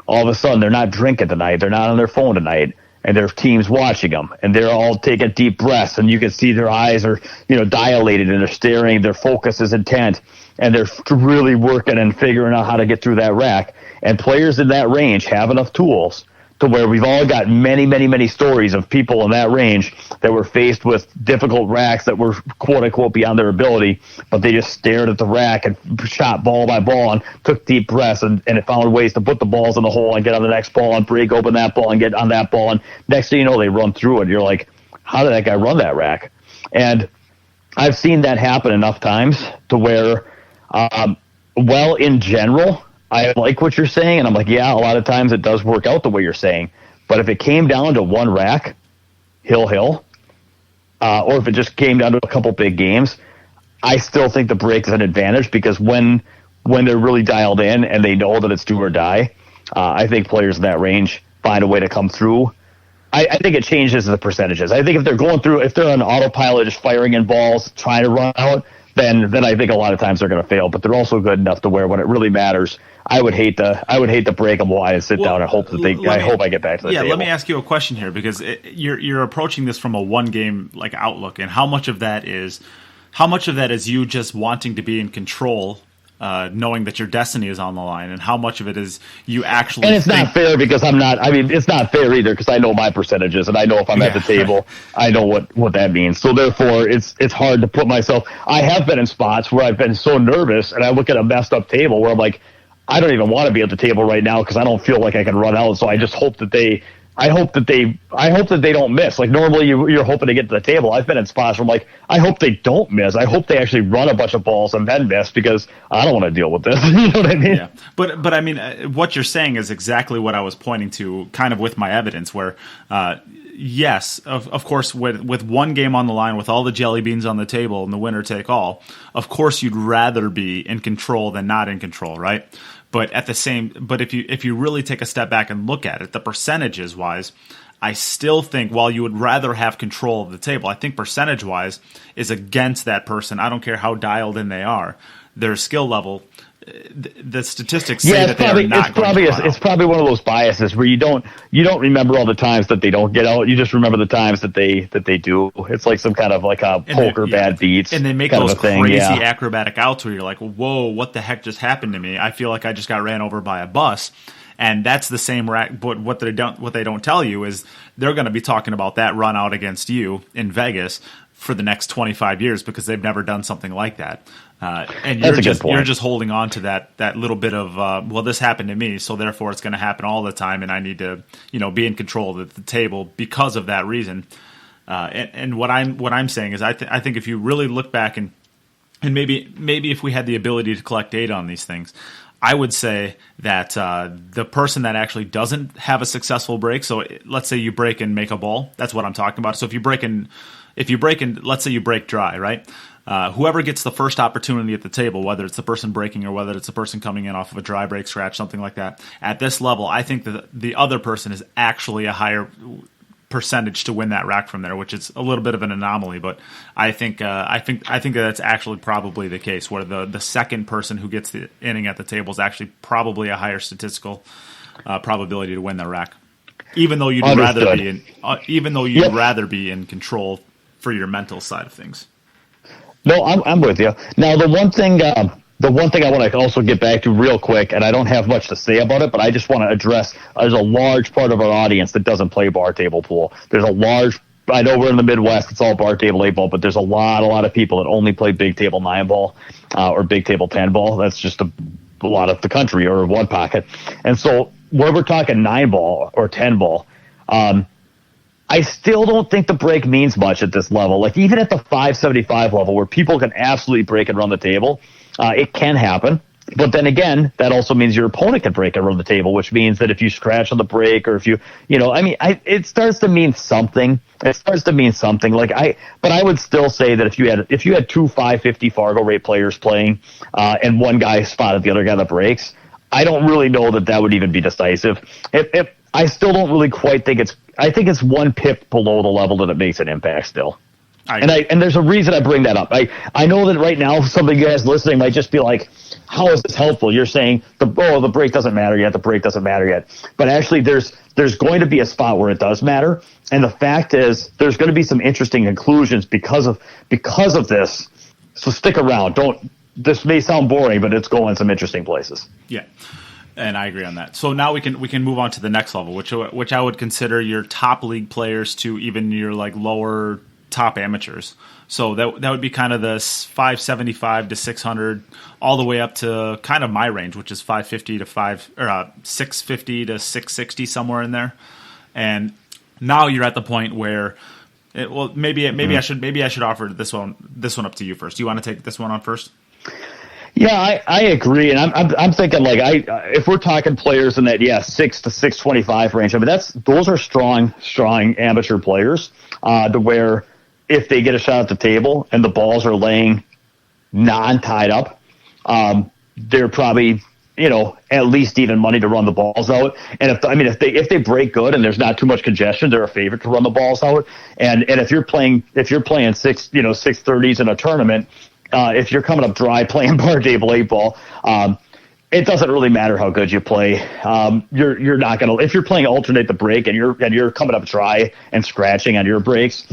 S2: all of a sudden they're not drinking tonight, they're not on their phone tonight, and their team's watching them, and they're all taking deep breaths, and you can see their eyes are dilated, and they're staring, their focus is intent, and they're really working and figuring out how to get through that rack. And players in that range have enough tools to where we've all got many, many, many stories of people in that range that were faced with difficult racks that were quote unquote beyond their ability, but they just stared at the rack and shot ball by ball and took deep breaths and found ways to put the balls in the hole and get on the next ball and break open that ball and get on that ball. And next thing you know, they run through it. You're like, how did that guy run that rack? And I've seen that happen enough times to where, in general, I like what you're saying, and I'm like, yeah, a lot of times it does work out the way you're saying. But if it came down to one rack, hill, or if it just came down to a couple big games, I still think the break is an advantage, because when they're really dialed in and they know that it's do or die, I think players in that range find a way to come through. I think it changes the percentages. I think if they're on autopilot, just firing in balls, trying to run out, then I think a lot of times they're going to fail. But they're also good enough to where when it really matters, I would hate to break them wide and sit down and hope that I hope I get back to the table.
S3: Let me ask you a question here, because you're approaching this from a one game outlook, and how much of that is you just wanting to be in control, knowing that your destiny is on the line, and how much of it is you actually.
S2: And it's not fair because I'm not. I mean, it's not fair either, because I know my percentages and I know if I'm at the table, I know what that means. So therefore, it's hard to put myself. I have been in spots where I've been so nervous, and I look at a messed up table where I'm like, I don't even want to be at the table right now because I don't feel like I can run out. So I just hope that they don't miss. Like normally you're hoping to get to the table. I've been in spots where I'm like, I hope they don't miss. I hope they actually run a bunch of balls and then miss, because I don't want to deal with this. You know what I mean?
S3: Yeah. But I mean, what you're saying is exactly what I was pointing to, kind of with my evidence, where yes, of course, with one game on the line, with all the jelly beans on the table and the winner take all, of course you'd rather be in control than not in control, right? But if you really take a step back and look at it, the percentages wise, I still think while you would rather have control of the table, I think percentage wise is against that person. I don't care how dialed in they are, their skill level. The statistics say that they are not
S2: it's probably one of those biases where you don't remember all the times that they don't get out. You just remember the times that they do. It's like some kind of like a poker bad beats,
S3: and they make those crazy acrobatic outs where you're like, whoa, what the heck just happened to me? I feel like I just got ran over by a bus. And that's the same rack. But what they don't tell you is they're going to be talking about that run out against you in Vegas for the next 25 years, because they've never done something like that. And you're just holding on to that little bit of this happened to me, so therefore it's going to happen all the time, and I need to be in control of the table because of that reason. And what I'm saying is I think if you really look back and maybe if we had the ability to collect data on these things, I would say that the person that actually doesn't have a successful break, so let's say you break and make a ball, that's what I'm talking about. So if you break and let's say you break dry, right? Whoever gets the first opportunity at the table, whether it's the person breaking or whether it's the person coming in off of a dry break, scratch, something like that, at this level, I think that the other person is actually a higher percentage to win that rack from there, which is a little bit of an anomaly. But I think that's actually probably the case, where the second person who gets the inning at the table is actually probably a higher statistical probability to win the rack, even though you'd rather be in control for your mental side of things.
S2: No, I'm with you. Now, the one thing I want to also get back to real quick, and I don't have much to say about it, but I just want to address, there's a large part of our audience that doesn't play bar table pool. I know we're in the Midwest, it's all bar table 8 ball, but there's a lot of people that only play big table 9 ball or big table 10 ball. That's just a lot of the country, or one pocket. And so where we're talking 9 ball or 10 ball, I still don't think the break means much at this level. Like, even at the 575 level, where people can absolutely break and run the table, it can happen. But then again, that also means your opponent can break and run the table, which means that if you scratch on the break, or if it starts to mean something. It starts to mean something. But I would still say that if you had two 550 Fargo rate players playing, and one guy spotted the other guy that breaks, I don't really know that would even be decisive. I still don't really quite think I think it's one pip below the level that it makes an impact still. And there's a reason I bring that up. I know that right now some of you guys listening might just be like, how is this helpful? You're saying the break doesn't matter yet. The break doesn't matter yet. But actually there's going to be a spot where it does matter. And the fact is, there's going to be some interesting conclusions because of this. So stick around. This may sound boring, but it's going some interesting places.
S3: Yeah. And I agree on that. So now we can move on to the next level, which I would consider your top league players to even your like lower top amateurs. So that would be kind of the 575 to 600, all the way up to kind of my range, which is 550 to 650 to 660, somewhere in there. And now you're at the point where, maybe I should offer this one up to you first. Do you want to take this one on first?
S2: Yeah, I agree, and I'm thinking if we're talking players in that 6 to 625 range, I mean those are strong amateur players, to where if they get a shot at the table and the balls are laying non-tied up, they're probably at least even money to run the balls out. And if they break good and there's not too much congestion, they're a favorite to run the balls out. And if you're playing 630s in a tournament. If you're coming up dry playing bar table 8 ball, it doesn't really matter how good you play. You're not gonna, if you're playing alternate the break and you're coming up dry and scratching on your breaks,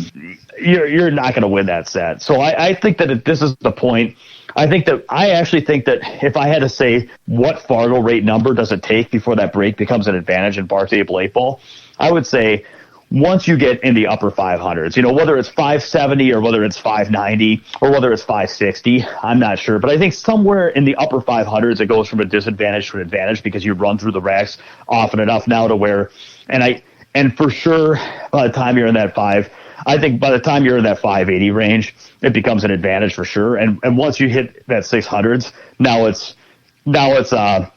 S2: you're not gonna win that set. So I think that this is the point. I actually think that if I had to say what Fargo rate number does it take before that break becomes an advantage in bar table 8 ball, I would say once you get in the upper 500s, whether it's 570 or whether it's 590 or whether it's 560, I'm not sure. But I think somewhere in the upper 500s, it goes from a disadvantage to an advantage because you run through the racks often enough now to where, and for sure, by the time you're in that I think by the time you're in that 580 range, it becomes an advantage for sure. And once you hit that 600s, now it's not,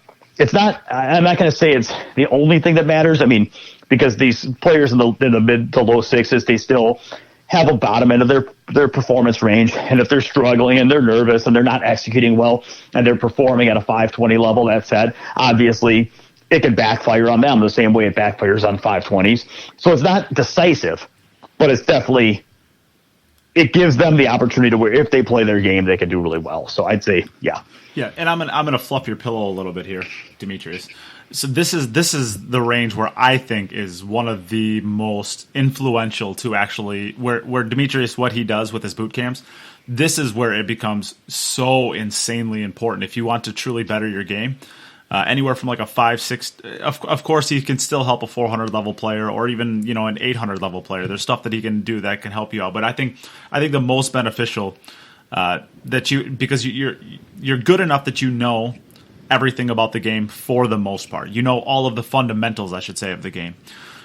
S2: I'm not going to say it's the only thing that matters. I mean, because these players in the mid to low sixes, they still have a bottom end of their performance range. And if they're struggling and they're nervous and they're not executing well and they're performing at a 520 level, that said, obviously it can backfire on them the same way it backfires on 520s. So it's not decisive, but it's definitely, it gives them the opportunity to where if they play their game, they can do really well. So I'd say, yeah.
S3: Yeah, and I'm gonna fluff your pillow a little bit here, Demetrius. So this is the range where I think is one of the most influential to actually where Demetrius, what he does with his boot camps. This is where it becomes so insanely important if you want to truly better your game. Anywhere from like a 5-6, of course he can still help a 400 level player or even an 800 level player. There's stuff that he can do that can help you out. But I think the most beneficial because you're good enough that everything about the game for the most part. All of the fundamentals, I should say, of the game.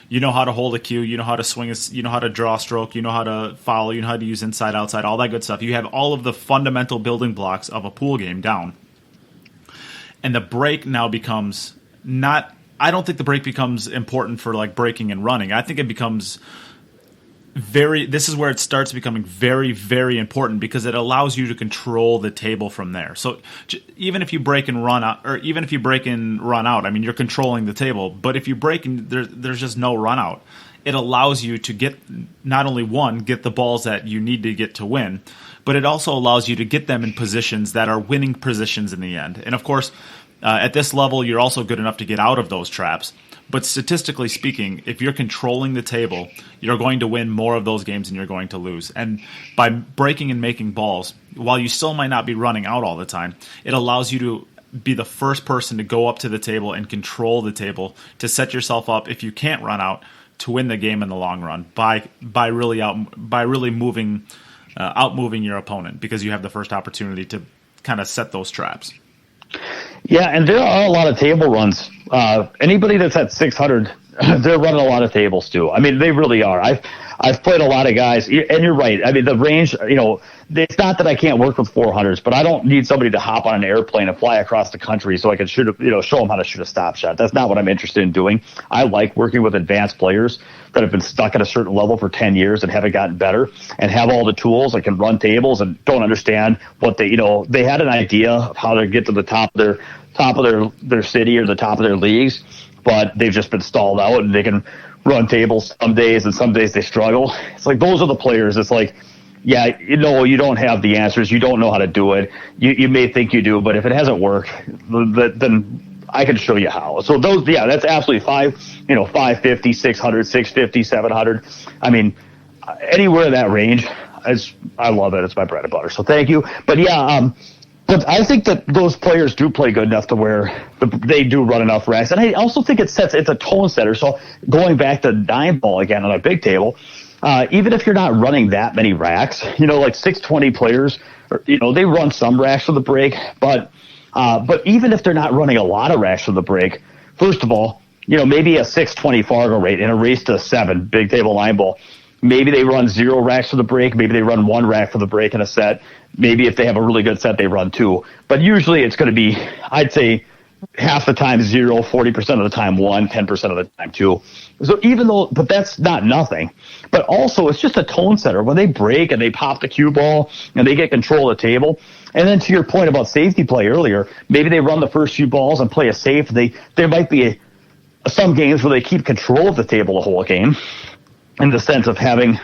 S3: You know how to hold a cue, you know how to swing, you know how to draw a stroke, you know how to follow, you know how to use inside, outside, all that good stuff. You have all of the fundamental building blocks of a pool game down. And the break now becomes I don't think the break becomes important for like breaking and running. I think it becomes this is where it starts becoming very, very important, because it allows you to control the table from there. So even if you break and run out, or even if you break and run out, I mean, you're controlling the table. But if you break and there's just no run out, it allows you to get, not only get the balls that you need to get to win, but it also allows you to get them in positions that are winning positions in the end. And of course, at this level, you're also good enough to get out of those traps. But statistically speaking, if you're controlling the table, you're going to win more of those games than you're going to lose. And by breaking and making balls, while you still might not be running out all the time, it allows you to be the first person to go up to the table and control the table to set yourself up, if you can't run out, to win the game in the long run by really outmoving your opponent, because you have the first opportunity to kind of set those traps.
S2: Yeah, and there are a lot of table runs. Anybody that's at 600, they're running a lot of tables too. I mean, they really are. I've played a lot of guys, and you're right. I mean, the range, it's not that I can't work with 400s, but I don't need somebody to hop on an airplane and fly across the country so I can show them how to shoot a stop shot. That's not what I'm interested in doing. I like working with advanced players that have been stuck at a certain level for 10 years and haven't gotten better, and have all the tools and can run tables and don't understand what they had an idea of how to get to the top of their city or the top of their leagues, but they've just been stalled out, and they can run tables some days, and some days they struggle. It's like, those are the players. It's like, yeah, you don't have the answers. You don't know how to do it. You may think you do, but if it hasn't worked, then I can show you how. So that's absolutely 550, 600, 650, 700. I mean, anywhere in that range, I love it. It's my bread and butter. So thank you. But yeah, but I think that those players do play good enough to where they do run enough racks. And I also think it's a tone setter. So going back to 9-ball again on a big table, even if you're not running that many racks, like 620 players, they run some racks for the break. But even if they're not running a lot of racks for the break, first of all, maybe a 620 Fargo rate in a race to 7 big table 9-ball. Maybe they run 0 racks for the break. Maybe they run 1 rack for the break in a set. Maybe if they have a really good set, they run 2. But usually it's going to be, I'd say, half the time 0, 40% of the time 1, 10% of the time 2. So but that's not nothing. But also, it's just a tone setter. When they break and they pop the cue ball and they get control of the table, and then to your point about safety play earlier, maybe they run the first few balls and play a safe. There might be some games where they keep control of the table the whole game, in the sense of having,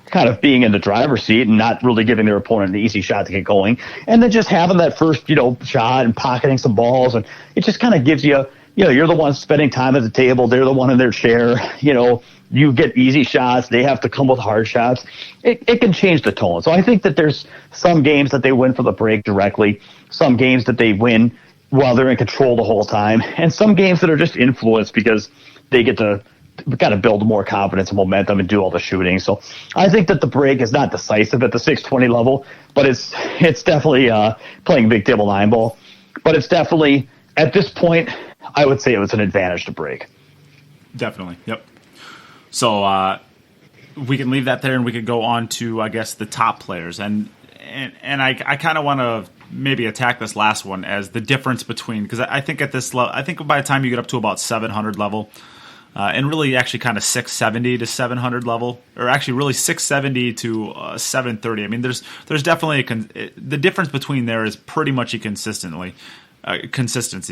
S2: kind of being in the driver's seat and not really giving their opponent an easy shot to get going. And then just having that first, shot and pocketing some balls. And it just kind of gives you, you're the one spending time at the table. They're the one in their chair. You get easy shots. They have to come with hard shots. It can change the tone. So I think that there's some games that they win for the break directly, some games that they win while they're in control the whole time, and some games that are just influenced because they get to got to build more confidence and momentum and do all the shooting. So I think that the break is not decisive at the 620 level, but it's definitely playing big table 9-ball. But it's definitely, at this point, I would say it was an advantage to break.
S3: Definitely, yep. So we can leave that there, and we could go on to, I guess, the top players. And I kind of want to maybe attack this last one as the difference between, because I think at this level, I think by the time you get up to about 700 level, and really actually kind of 670 to 700 level, or actually really 670 to 730. I mean, there's definitely the difference between there is pretty much a consistency.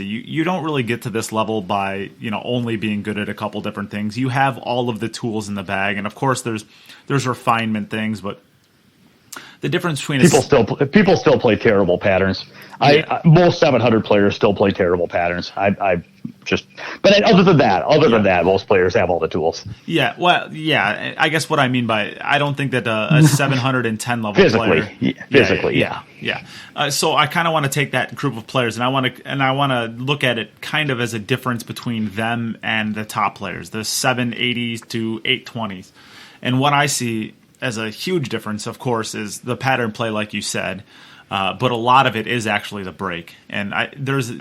S3: You don't really get to this level by only being good at a couple different things. You have all of the tools in the bag, and of course there's refinement things, but the difference between
S2: people still play terrible patterns. Yeah. Most 700 players still play terrible patterns. But other than that, most players have all the tools.
S3: Yeah, well, yeah. I guess what I mean by I don't think that a 710 level
S2: physically,
S3: yeah. So I kind of want to take that group of players, and I want to look at it kind of as a difference between them and the top players, the 780s to 820s, and what I see as a huge difference, of course, is the pattern play, like you said. But a lot of it is actually the break, and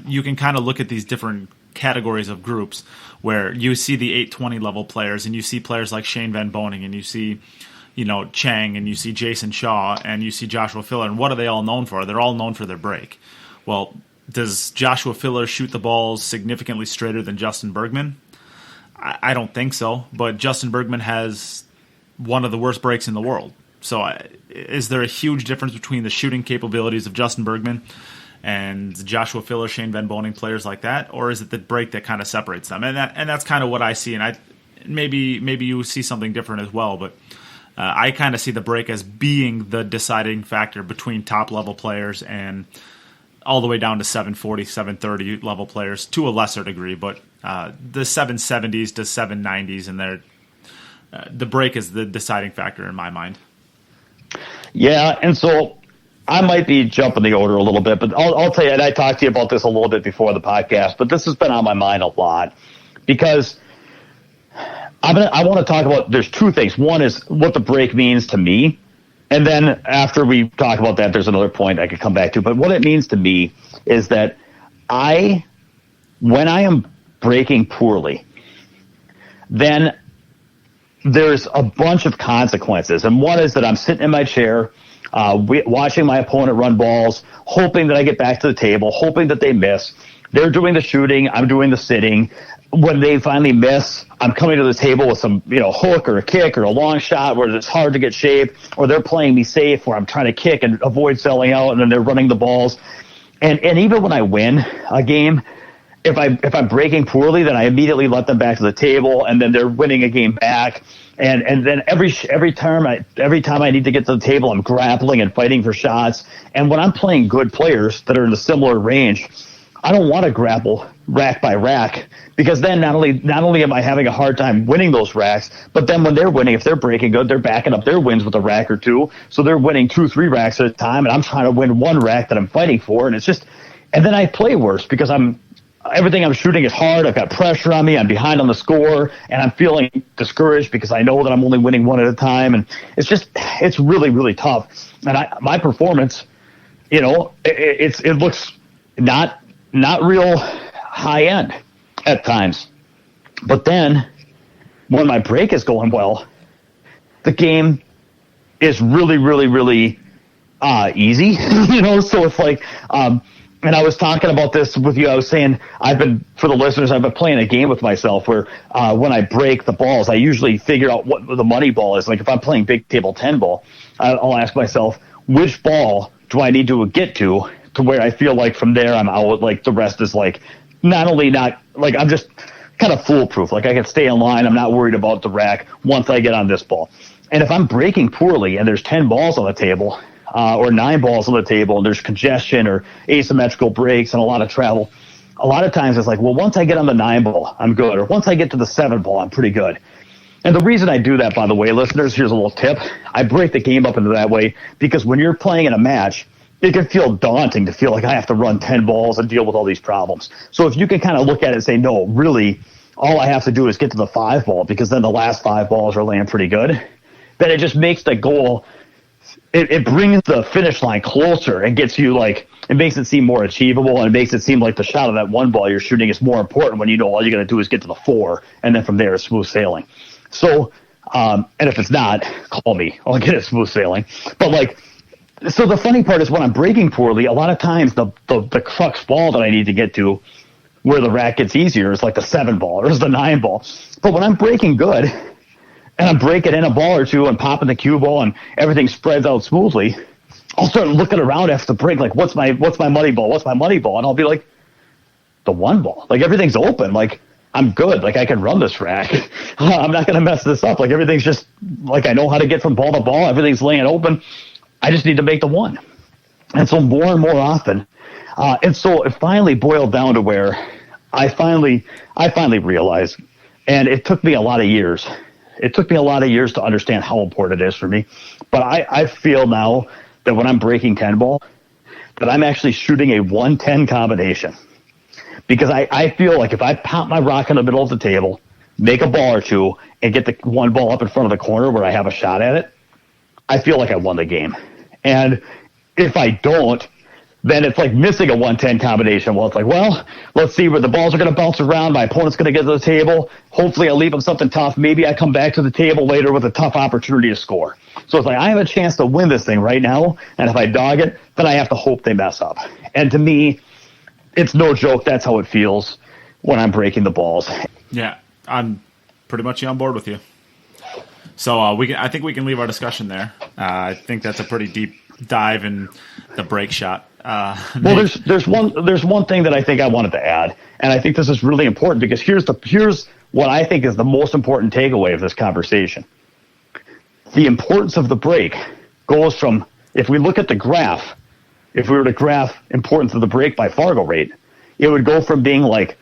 S3: you can kind of look at these different categories of groups where you see the 820 level players, and you see players like Shane Van Boning, and you see Chang, and you see Jason Shaw, and you see Joshua Filler, and what are they all known for? They're all known for their break. Well, does Joshua Filler shoot the balls significantly straighter than Justin Bergman? I don't think so, but Justin Bergman has one of the worst breaks in the world. So is there a huge difference between the shooting capabilities of Justin Bergman and Joshua Filler, Shane Van Boening, players like that, or is it the break that kind of separates them? And that's kind of what I see. And maybe you see something different as well, but I kind of see the break as being the deciding factor between top level players and all the way down to 740, 730 level players to a lesser degree, but the 770s to 790s and the break is the deciding factor in my mind.
S2: Yeah, and so I might be jumping the order a little bit, but I'll tell you, and I talked to you about this a little bit before the podcast, but this has been on my mind a lot because I want to talk about, there's two things. One is what the break means to me, and then after we talk about that, there's another point I could come back to. But what it means to me is that when I am breaking poorly, then there's a bunch of consequences. And one is that I'm sitting in my chair, watching my opponent run balls, hoping that I get back to the table, hoping that they miss. They're doing the shooting, I'm doing the sitting. When they finally miss, I'm coming to the table with some, hook or a kick or a long shot where it's hard to get shape, or they're playing me safe where I'm trying to kick and avoid selling out, and then they're running the balls. And even when I win a game, if I'm breaking poorly, then I immediately let them back to the table, and then they're winning a game back. And then every time I need to get to the table, I'm grappling and fighting for shots. And when I'm playing good players that are in a similar range, I don't want to grapple rack by rack, because then not only am I having a hard time winning those racks, but then when they're winning, if they're breaking good, they're backing up their wins with a rack or two. So they're winning 2-3 racks at a time, and I'm trying to win one rack that I'm fighting for. And then I play worse because everything I'm shooting is hard. I've got pressure on me. I'm behind on the score, and I'm feeling discouraged because I know that I'm only winning one at a time. And it's really, really tough. And my performance, it looks not real high end at times. But then when my break is going well, the game is really, really, really easy. So it's like, and I was talking about this with you. I was saying for the listeners, I've been playing a game with myself where when I break the balls, I usually figure out what the money ball is. Like if I'm playing big table 10 ball, I'll ask myself, which ball do I need to get to where I feel like from there I'm out, like the rest is like I'm just kind of foolproof. Like I can stay in line. I'm not worried about the rack once I get on this ball. And if I'm breaking poorly and there's 10 balls on the table, or 9 balls on the table, and there's congestion or asymmetrical breaks and a lot of travel, a lot of times it's like, well, once I get on the 9 ball, I'm good. Or once I get to the 7 ball, I'm pretty good. And the reason I do that, by the way, listeners, here's a little tip. I break the game up into that way because when you're playing in a match, it can feel daunting to feel like I have to run 10 balls and deal with all these problems. So if you can kind of look at it and say, no, really, all I have to do is get to the 5 ball, because then the last 5 balls are laying pretty good, then it just makes the goal, it brings the finish line closer and gets you it makes it seem more achievable, and it makes it seem like the shot of that 1 ball you're shooting is more important when all you're going to do is get to the 4, and then from there it's smooth sailing. So, and if it's not, call me. I'll get it smooth sailing. But so the funny part is when I'm breaking poorly, a lot of times the crux ball that I need to get to where the rack gets easier is like the 7 ball or is the 9 ball. But when I'm breaking good and I'm breaking in a ball or two and popping the cue ball and everything spreads out smoothly, I'll start looking around after the break like, what's my money ball? What's my money ball? And I'll be like, the 1 ball. Like everything's open. Like I'm good. Like I can run this rack. I'm not going to mess this up. Like everything's just like I know how to get from ball to ball. Everything's laying open. I just need to make the 1. And so more and more often, and so it finally boiled down to where I finally realized, and it took me a lot of years. It took me a lot of years to understand how important it is for me. But I feel now that when I'm breaking 10 ball, that I'm actually shooting a 1-10 combination. Because I feel like if I pop my rock in the middle of the table, make a ball or two, and get the 1 ball up in front of the corner where I have a shot at it, I feel like I won the game. And if I don't, then it's like missing a 1-10 combination. Well, it's like, well, let's see where the balls are going to bounce around. My opponent's going to get to the table. Hopefully I'll leave him something tough. Maybe I come back to the table later with a tough opportunity to score. So it's like I have a chance to win this thing right now. And if I dog it, then I have to hope they mess up. And to me, it's no joke. That's how it feels when I'm breaking the balls.
S3: Yeah, I'm pretty much on board with you. So I think we can leave our discussion there. I think that's a pretty deep dive in the break shot.
S2: Well, there's one thing that I think I wanted to add, and I think this is really important because here's what I think is the most important takeaway of this conversation. The importance of the break goes from, if we look at the graph, if we were to graph importance of the break by Fargo rate, it would go from being like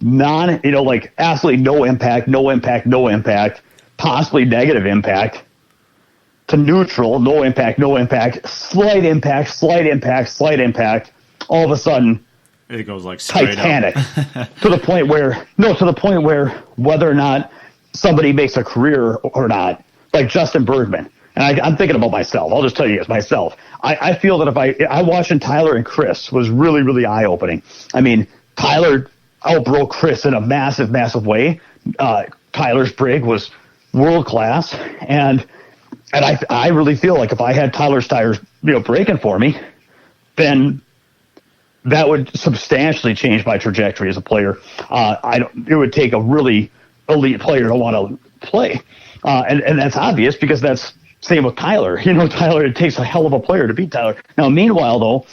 S2: like absolutely no impact, possibly negative impact, to neutral, no impact, slight impact, all of a sudden
S3: it goes like straight
S2: Titanic
S3: up.
S2: to the point where whether or not somebody makes a career or not, like Justin Bergman. And I'm thinking about myself. I'll just tell you as myself. I feel that if I watching Tyler and Chris was really, really eye-opening. I mean, Tyler outbroke Chris in a massive, massive way. Tyler's break was world-class. And I really feel like if I had Tyler Steyer's breaking for me, then that would substantially change my trajectory as a player. It would take a really elite player to want to play. And that's obvious because that's same with Tyler. Tyler, it takes a hell of a player to beat Tyler. Now, meanwhile, though,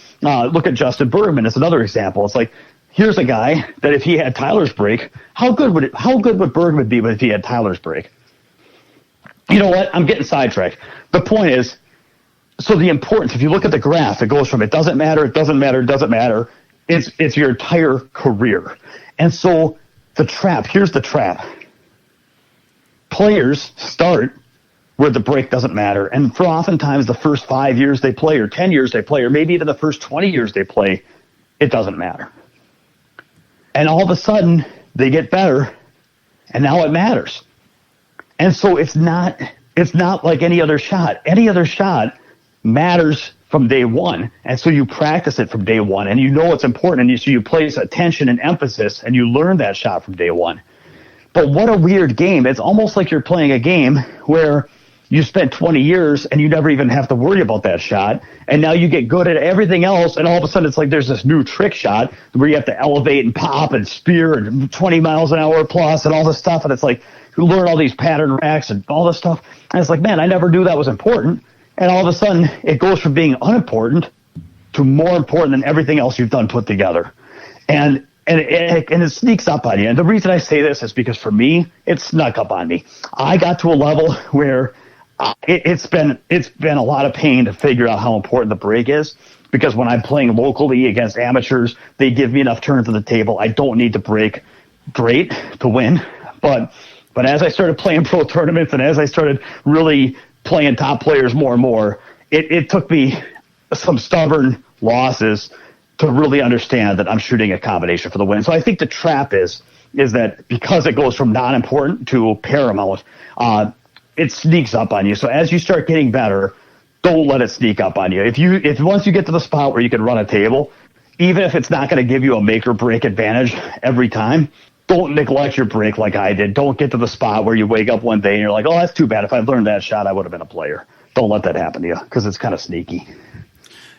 S2: look at Justin Bergman as another example. It's like, here's a guy that if he had Tyler's break, how good would Bergman be if he had Tyler's break? You know what? I'm getting sidetracked. The point is, so the importance, if you look at the graph, it goes from it doesn't matter. It's your entire career. And so here's the trap. Players start where the break doesn't matter. And for oftentimes the first 5 years they play, or 10 years they play, or maybe even the first 20 years they play, it doesn't matter. And all of a sudden they get better, and now it matters. And so it's not like any other shot. Any other shot matters from day one. And so you practice it from day one, and it's important, and so you place attention and emphasis, and you learn that shot from day one. But what a weird game. It's almost like you're playing a game where you spent 20 years and you never even have to worry about that shot. And now you get good at everything else. And all of a sudden it's like there's this new trick shot where you have to elevate and pop and spear and 20 miles an hour plus and all this stuff. And it's like you learn all these pattern racks and all this stuff. And it's like, man, I never knew that was important. And all of a sudden it goes from being unimportant to more important than everything else you've done put together. And it sneaks up on you. And the reason I say this is because for me, it snuck up on me. I got to a level where it's been a lot of pain to figure out how important the break is, because when I'm playing locally against amateurs, they give me enough turns at the table. I don't need to break great to win. But as I started playing pro tournaments and as I started really playing top players more and more, it took me some stubborn losses to really understand that I'm shooting a combination for the win. So I think the trap is that because it goes from non-important to paramount, it sneaks up on you. So as you start getting better, don't let it sneak up on you. If once you get to the spot where you can run a table, even if it's not going to give you a make or break advantage every time, don't neglect your break like I did. Don't get to the spot where you wake up one day and you're like, oh, that's too bad. If I'd learned that shot, I would have been a player. Don't let that happen to you because it's kind of sneaky.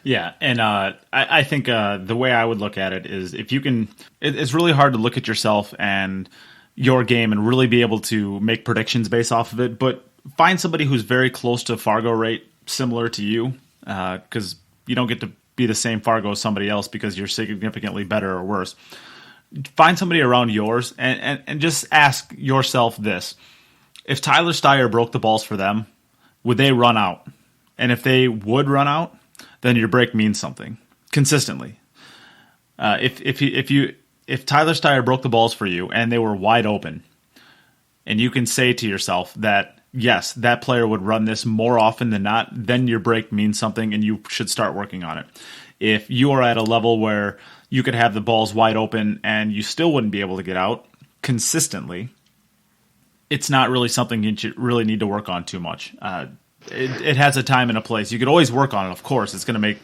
S3: Yeah, and I think the way I would look at it is if you can, it's really hard to look at yourself and your game and really be able to make predictions based off of it, but find somebody who's very close to Fargo rate, similar to you, because you don't get to be the same Fargo as somebody else because you're significantly better or worse. Find somebody around yours and just ask yourself this. If Tyler Steyer broke the balls for them, would they run out? And if they would run out, then your break means something consistently. If Tyler Steyer broke the balls for you and they were wide open, and you can say to yourself that, yes, that player would run this more often than not, then your break means something and you should start working on it. If you are at a level where you could have the balls wide open and you still wouldn't be able to get out consistently, it's not really something you really need to work on too much. It has a time and a place. You could always work on it, of course. It's going to make,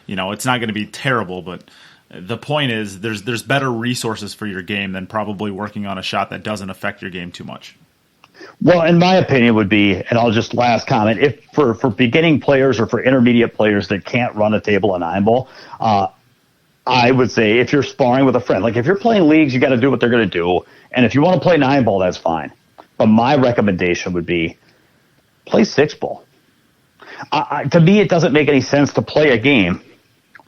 S3: it's not going to be terrible, but the point is there's better resources for your game than probably working on a shot that doesn't affect your game too much.
S2: Well, in my opinion would be, and I'll just last comment, if for beginning players or for intermediate players that can't run a table and nine ball, I would say if you're sparring with a friend, like if you're playing leagues, you got to do what they're going to do. And if you want to play nine ball, that's fine. But my recommendation would be play 6-ball. To me, it doesn't make any sense to play a game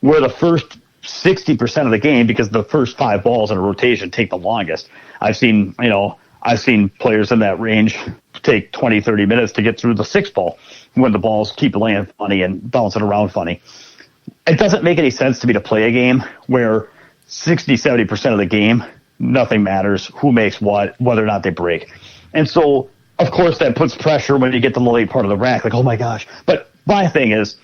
S2: where the first 60% of the game, because the first 5 balls in a rotation take the longest. I've seen players in that range take 20, 30 minutes to get through the 6-ball when the balls keep laying funny and bouncing around funny. It doesn't make any sense to me to play a game where 60, 70% of the game, nothing matters, who makes what, whether or not they break. And so, of course, that puts pressure when you get to the late part of the rack, like, oh my gosh. But my thing is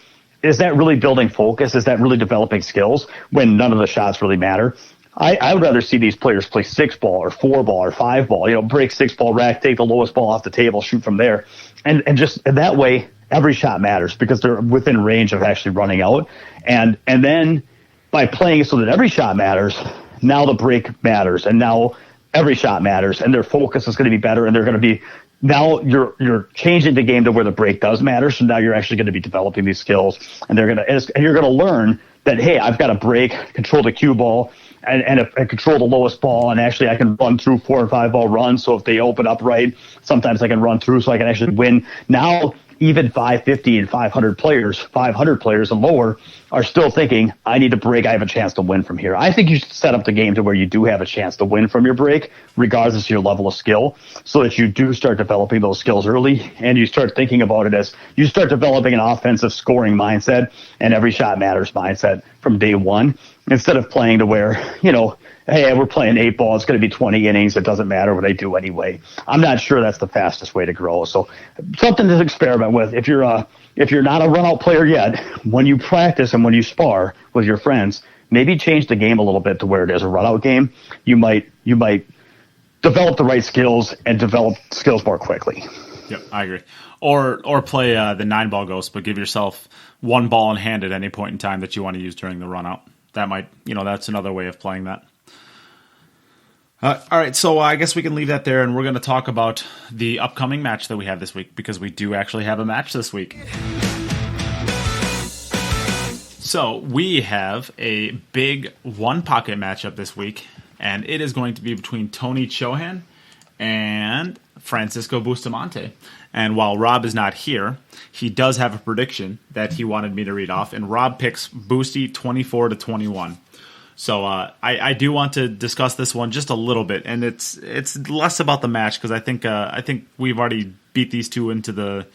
S2: that really building focus? Is that really developing skills when none of the shots really matter? I would rather see these players play 6-ball or 4-ball or 5-ball, break 6-ball rack, take the lowest ball off the table, shoot from there. And that way, every shot matters because they're within range of actually running out. And then by playing so that every shot matters, now the break matters, and now every shot matters, and their focus is going to be better, and they're going to be now you're changing the game to where the break does matter. So now you're actually going to be developing these skills, and you're going to learn that, hey, I've got to break, control the cue ball, and control the lowest ball, and actually I can run through 4 and 5 ball runs. So if they open up right, sometimes I can run through so I can actually win. Now even 550 and 500 players and lower are still thinking, I need to break. I have a chance to win from here. I think you should set up the game to where you do have a chance to win from your break, regardless of your level of skill, so that you do start developing those skills early, and you start thinking about it as you start developing an offensive scoring mindset and every shot matters mindset from day one, instead of playing to where, hey, we're playing 8-ball. It's going to be 20 innings. It doesn't matter what I do anyway. I'm not sure that's the fastest way to grow. So something to experiment with. If you're not a run-out player yet, when you practice and when you spar with your friends, maybe change the game a little bit to where it is a run-out game. You might develop the right skills and develop skills more quickly.
S3: Yep, I agree. Or play the 9-ball ghost, but give yourself 1 ball in hand at any point in time that you want to use during the run-out. That might, that's another way of playing that. All right, so I guess we can leave that there, and we're going to talk about the upcoming match that we have this week, because we do actually have a match this week. So we have a big one-pocket matchup this week, and it is going to be between Tony Chohan and Francisco Bustamante. And while Rob is not here, he does have a prediction that he wanted me to read off, and Rob picks Boosty 24-21. So I do want to discuss this one just a little bit, and it's less about the match, because I think we've already beat these two into the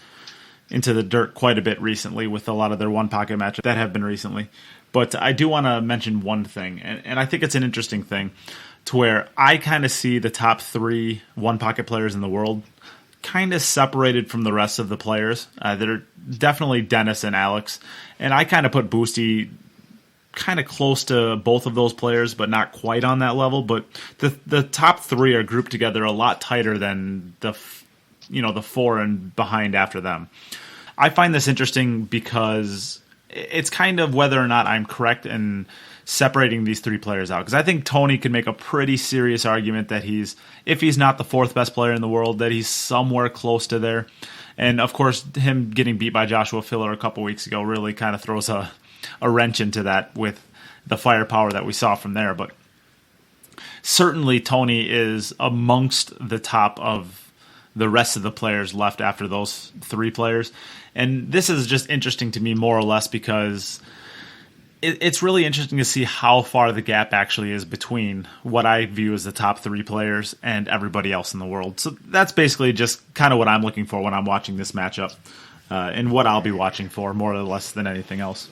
S3: dirt quite a bit recently with a lot of their one pocket matches that have been recently. But I do want to mention one thing, and I think it's an interesting thing, to where I kind of see the top 3 one pocket players in the world kind of separated from the rest of the players. They're definitely Dennis and Alex, and I kind of put Boosty kind of close to both of those players, but not quite on that level. But the top 3 are grouped together a lot tighter than the 4 and behind after them. I find this interesting because it's kind of whether or not I'm correct in separating these 3 players out. Because I think Tony could make a pretty serious argument that if he's not the 4th best player in the world, that he's somewhere close to there. And of course, him getting beat by Joshua Filler a couple weeks ago really kind of throws a wrench into that with the firepower that we saw from there. But certainly Tony is amongst the top of the rest of the players left after those 3 players. And this is just interesting to me more or less because it's really interesting to see how far the gap actually is between what I view as the top 3 players and everybody else in the world. So that's basically just kind of what I'm looking for when I'm watching this matchup, and what I'll be watching for more or less than anything else.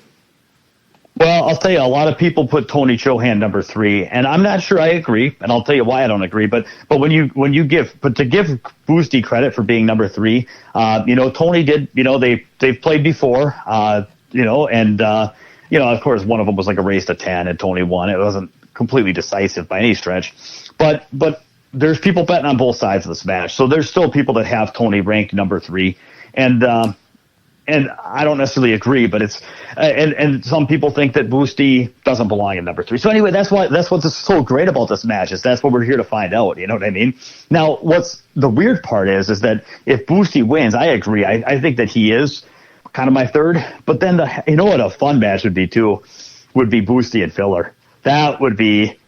S2: Well, I'll tell you, a lot of people put Tony Chohan number 3, and I'm not sure I agree, and I'll tell you why I don't agree. But to give Boosty credit for being number 3, Tony did, they've played before, of course, one of them was like a race to 10, and Tony won. It wasn't completely decisive by any stretch, but there's people betting on both sides of this match, so there's still people that have Tony ranked number 3, and I don't necessarily agree, but it's and some people think that Boosty doesn't belong in number 3. So anyway, that's what's so great about this match, is that's what we're here to find out. You know what I mean? Now, what's the weird part is that if Boosty wins, I agree. I think that he is kind of my 3rd. But then what a fun match would be too, would be Boosty and Filler. That would be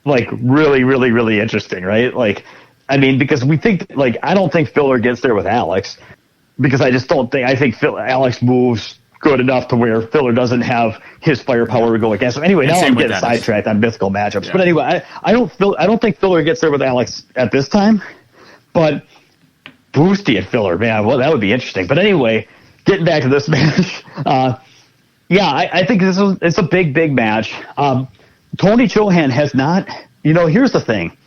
S2: like really, really, really interesting, right? Like, I mean, because we think, like, I don't think Filler gets there with Alex. because I just don't think – I think Alex moves good enough to where Filler doesn't have his firepower to go against him. Anyway, now I'm getting sidetracked on mythical matchups. Yeah. But anyway, I don't think Filler gets there with Alex at this time, but Boosty and Filler, man, well, that would be interesting. But anyway, getting back to this match, I think it's a big match. Tony Chohan has not – here's the thing.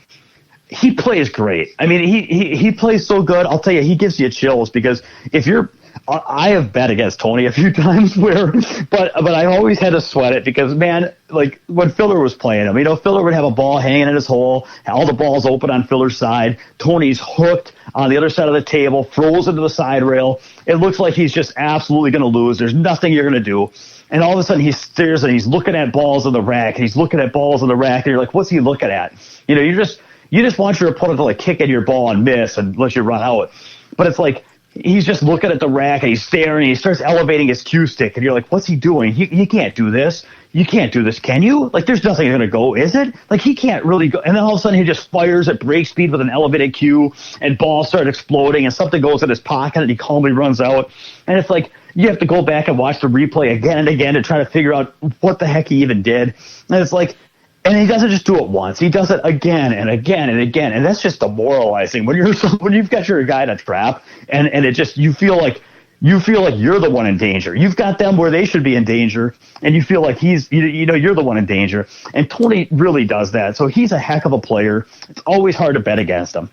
S2: He plays great. I mean, he plays so good. I'll tell you, he gives you chills because if you're – I have bet against Tony a few times but I always had to sweat it because, man, like when Filler was playing him, Filler would have a ball hanging in his hole, all the balls open on Filler's side. Tony's hooked on the other side of the table, froze into the side rail. It looks like he's just absolutely going to lose. There's nothing you're going to do. And all of a sudden he stares and he's looking at balls in the rack and he's looking at balls in the rack and you're like, what's he looking at? You just want your opponent to like kick at your ball and miss and let you run out. But it's like, he's just looking at the rack and he's staring and he starts elevating his cue stick and you're like, what's he doing? He can't do this. You can't do this, can you? Like, there's nothing going to go, is it? Like, he can't really go. And then all of a sudden he just fires at break speed with an elevated cue and balls start exploding and something goes in his pocket and he calmly runs out. And it's like, you have to go back and watch the replay again and again to try to figure out what the heck he even did. And it's like, and he doesn't just do it once. He does it again and again and again. And that's just demoralizing when you've got your guy in a trap and it just, you feel like you're the one in danger. You've got them where they should be in danger and you feel like you're the one in danger. And Tony really does that. So he's a heck of a player. It's always hard to bet against him.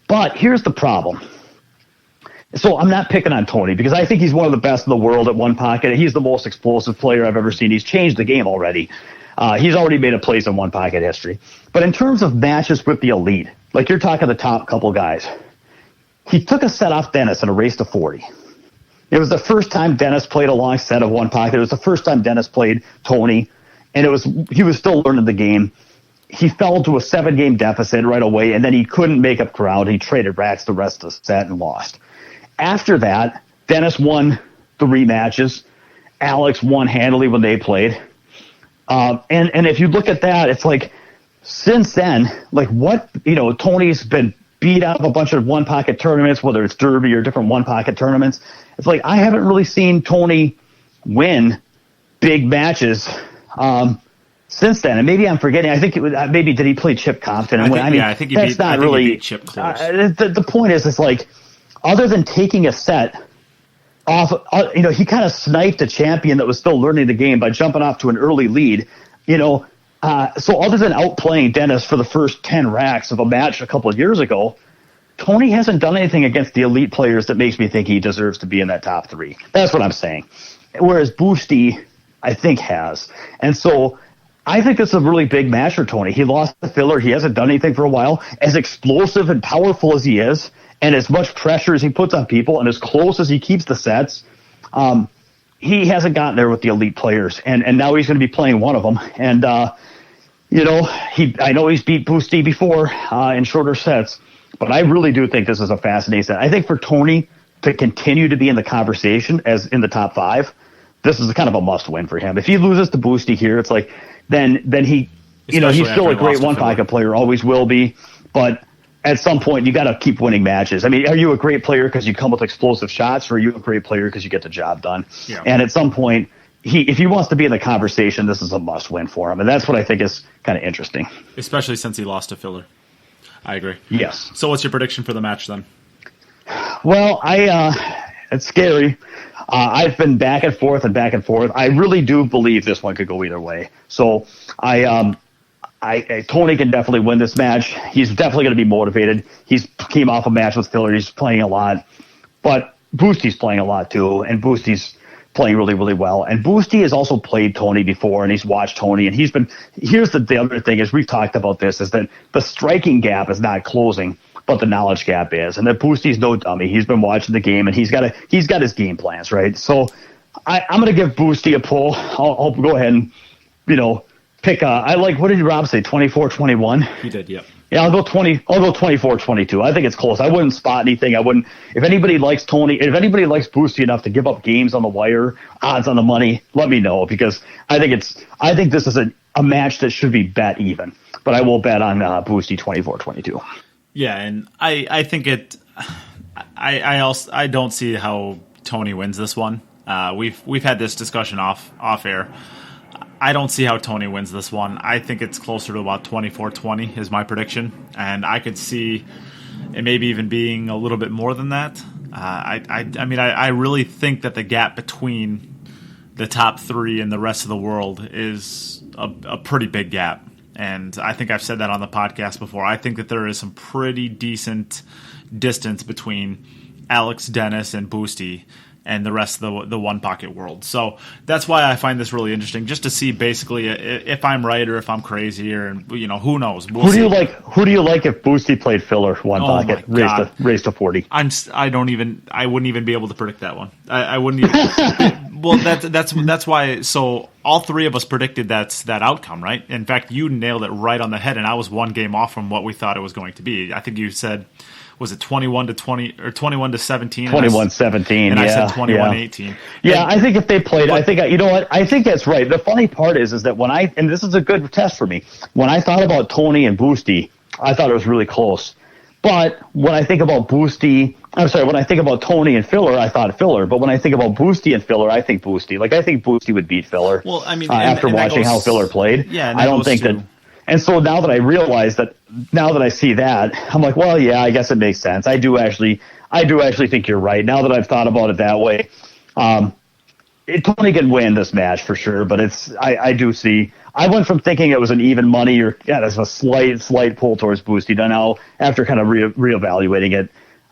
S2: But here's the problem. So I'm not picking on Tony because I think he's one of the best in the world at one pocket. He's the most explosive player I've ever seen. He's changed the game already. He's already made a place in one pocket history. But in terms of matches with the elite, like you're talking the top couple guys, he took a set off Dennis in a race to 40. It was the first time Dennis played a long set of one pocket. It was the first time Dennis played Tony, and he was still learning the game. He fell to a 7-game deficit right away, and then he couldn't make up ground. He traded racks the rest of the set and lost. After that, Dennis won the rematches. Alex won handily when they played. And if you look at that, it's like since then, like what, Tony's been beat out of a bunch of one pocket tournaments, whether it's Derby or different one pocket tournaments. It's like, I haven't really seen Tony win big matches, since then. And maybe I'm forgetting. I think maybe did he play Chip Compton? And
S3: I think he beat Chip close.
S2: The point is, it's like, other than taking a set off, he kind of sniped a champion that was still learning the game by jumping off to an early lead, so other than outplaying Dennis for the first 10 racks of a match a couple of years ago, Tony hasn't done anything against the elite players that makes me think he deserves to be in that top 3. That's what I'm saying. Whereas Boosty, I think, has. And so I think this is a really big match for Tony. He lost the Filler. He hasn't done anything for a while. As explosive and powerful as he is, and as much pressure as he puts on people, and as close as he keeps the sets, he hasn't gotten there with the elite players. And now he's going to be playing one of them. And, I know he's beat Boosty before in shorter sets, but I really do think this is a fascinating set. I think for Tony to continue to be in the conversation as in the top 5, this is kind of a must-win for him. If he loses to Boosty here, it's like then he, he's still a great one-pocket player, always will be, but at some point, you got to keep winning matches. I mean, are you a great player because you come with explosive shots, or are you a great player because you get the job done? Yeah. And at some point, if he wants to be in the conversation, this is a must-win for him, and that's what I think is kind of interesting.
S3: Especially since he lost to Filler. I agree.
S2: Yes.
S3: So what's your prediction for the match then?
S2: Well, it's scary. I've been back and forth. I really do believe this one could go either way. So Tony can definitely win this match. He's definitely going to be motivated. He's came off a match with Filler. He's playing a lot. But Boosty's playing a lot too, and Boosty's playing really, really well. And Boosty has also played Tony before, and he's watched Tony. And here's the other thing is we've talked about this, is that the striking gap is not closing, but the knowledge gap is. And that Boosty's no dummy. He's been watching the game, and he's got his game plans, right? So I'm going to give Boosty a pull. I'll go ahead and, pick what did Rob say, 24-21?
S3: He did, yep.
S2: Yeah, I'll go 24-22. I think it's close. I wouldn't spot anything. If anybody likes Tony, if anybody likes Boosty enough to give up games on the wire, odds on the money, let me know, because I think this is a match that should be bet even. But I will bet on Boosty 24-22.
S3: Yeah, and I think I don't see how Tony wins this one. We've had this discussion off air. I don't see how Tony wins this one. I think it's closer to about 24-20 is my prediction, and I could see it maybe even being a little bit more than that. I really think that the gap between the top three and the rest of the world is a pretty big gap. And I think I've said that on the podcast before. I think that there is some pretty decent distance between Alex, Dennis, and Boosty and the rest of the one pocket world. So that's why I find this really interesting, just to see basically if I'm right or if I'm crazy, or who knows. Who
S2: do you like? Who do you like if Boosty played filler one pocket raised to 40?
S3: I wouldn't even be able to predict that one. I wouldn't even. Well, that's why. So all three of us predicted that outcome, right? In fact, you nailed it right on the head, and I was one game off from what we thought it was going to be. I think you said, was it 21-20 or 21-17?
S2: 21-17,
S3: and I said 21-18.
S2: Yeah, I think if they played, I think you know what? I think that's right. The funny part is that when and this is a good test for me, when I thought about Tony and Boosty, I thought it was really close. But when I think about when I think about Tony and Filler, I thought Filler. But when I think about Boosty and Filler, I think Boosty. Like, I think Boosty would beat Filler.
S3: Well, I mean,
S2: after watching how Filler played, I don't think that. And so now that I realize that, now that I see that, I'm like, well, yeah, I guess it makes sense. I do actually think you're right. Now that I've thought about it that way, Tony can win this match for sure. But I do see. I went from thinking it was an even money, or there's a slight pull towards Boosty. Now, after kind of reevaluating it,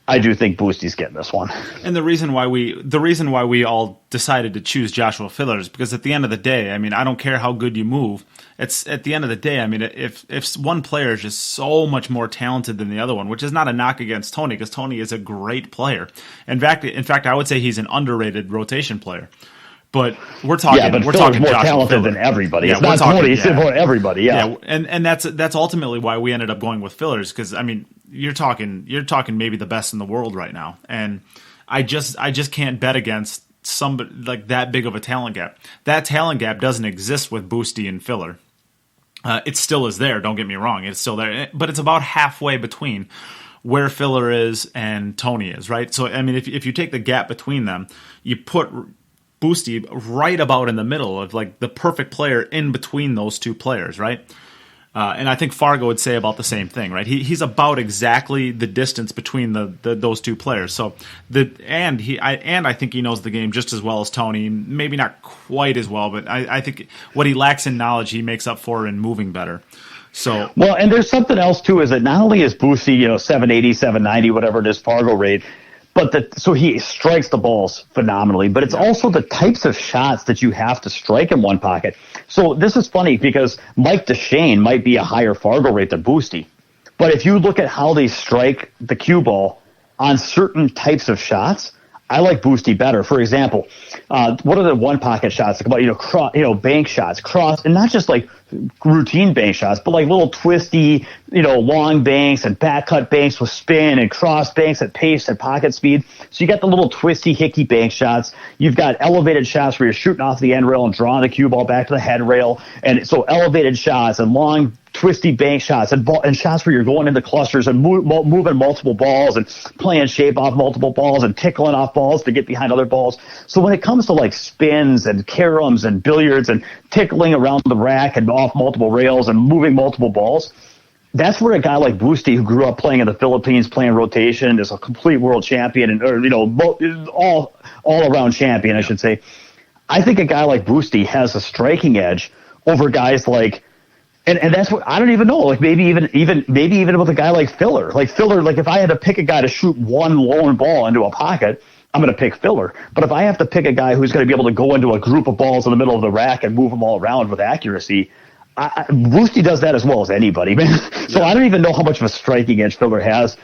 S2: I do think Boosty's getting this one. And
S3: the reason why we all decided to choose Joshua Filler is because at the end of the day, I mean, I don't care how good you move. It's at the end of the day, I mean, if one player is just so much more talented than the other one, which is not a knock against Tony, because Tony is a great player. In fact, I would say he's an underrated rotation player. But we're talking.
S2: Yeah, but
S3: we're
S2: Filler's
S3: talking
S2: more
S3: Joshua
S2: talented
S3: Filler.
S2: than everybody.
S3: Yeah,
S2: it's not Tony. It's more everybody. Yeah,
S3: and that's ultimately why we ended up going with Fillers, because I mean, you're talking maybe the best in the world right now, and I just can't bet against somebody like that big of a talent gap. That talent gap doesn't exist with Boosty and Filler. It still is there. Don't get me wrong. It's still there, but it's about halfway between where Filler is and Tony is, right? So I mean, if you take the gap between them, you put Boosty right about in the middle of like the perfect player in between those two players, right? And I think Fargo would say about the same thing, right? He's about exactly the distance between those two players. So I think he knows the game just as well as Tony. Maybe not quite as well, but I think what he lacks in knowledge, he makes up for in moving better. So
S2: well, and there's something else too, is that not only is Boosty 780, 790, whatever it is, Fargo rate. But so he strikes the balls phenomenally, but it's also the types of shots that you have to strike in one pocket. So this is funny because Mike DeShane might be a higher Fargo rate than Boosty. But if you look at how they strike the cue ball on certain types of shots, I like Boosty better. For example, what are the one pocket shots? Like about, bank shots, cross, and not just like routine bank shots, but like little twisty, long banks and back cut banks with spin and cross banks at pace and pocket speed. So you got the little twisty, hickey bank shots. You've got elevated shots where you're shooting off the end rail and drawing the cue ball back to the head rail. And so elevated shots and long, twisty bank shots and shots where you're going into clusters and moving multiple balls and playing shape off multiple balls and tickling off balls to get behind other balls. So when it comes to like spins and caroms and billiards and tickling around the rack and off multiple rails and moving multiple balls, that's where a guy like Boosty, who grew up playing in the Philippines, playing rotation, is a complete world champion all around champion, I should say. I think a guy like Boosty has a striking edge over guys like. And that's what I don't even know. Like maybe even with a guy like Filler. Like Filler, like if I had to pick a guy to shoot one lone ball into a pocket, I'm going to pick Filler. But if I have to pick a guy who's going to be able to go into a group of balls in the middle of the rack and move them all around with accuracy, Boosty does that as well as anybody, man. So I don't even know how much of a striking edge Filler has,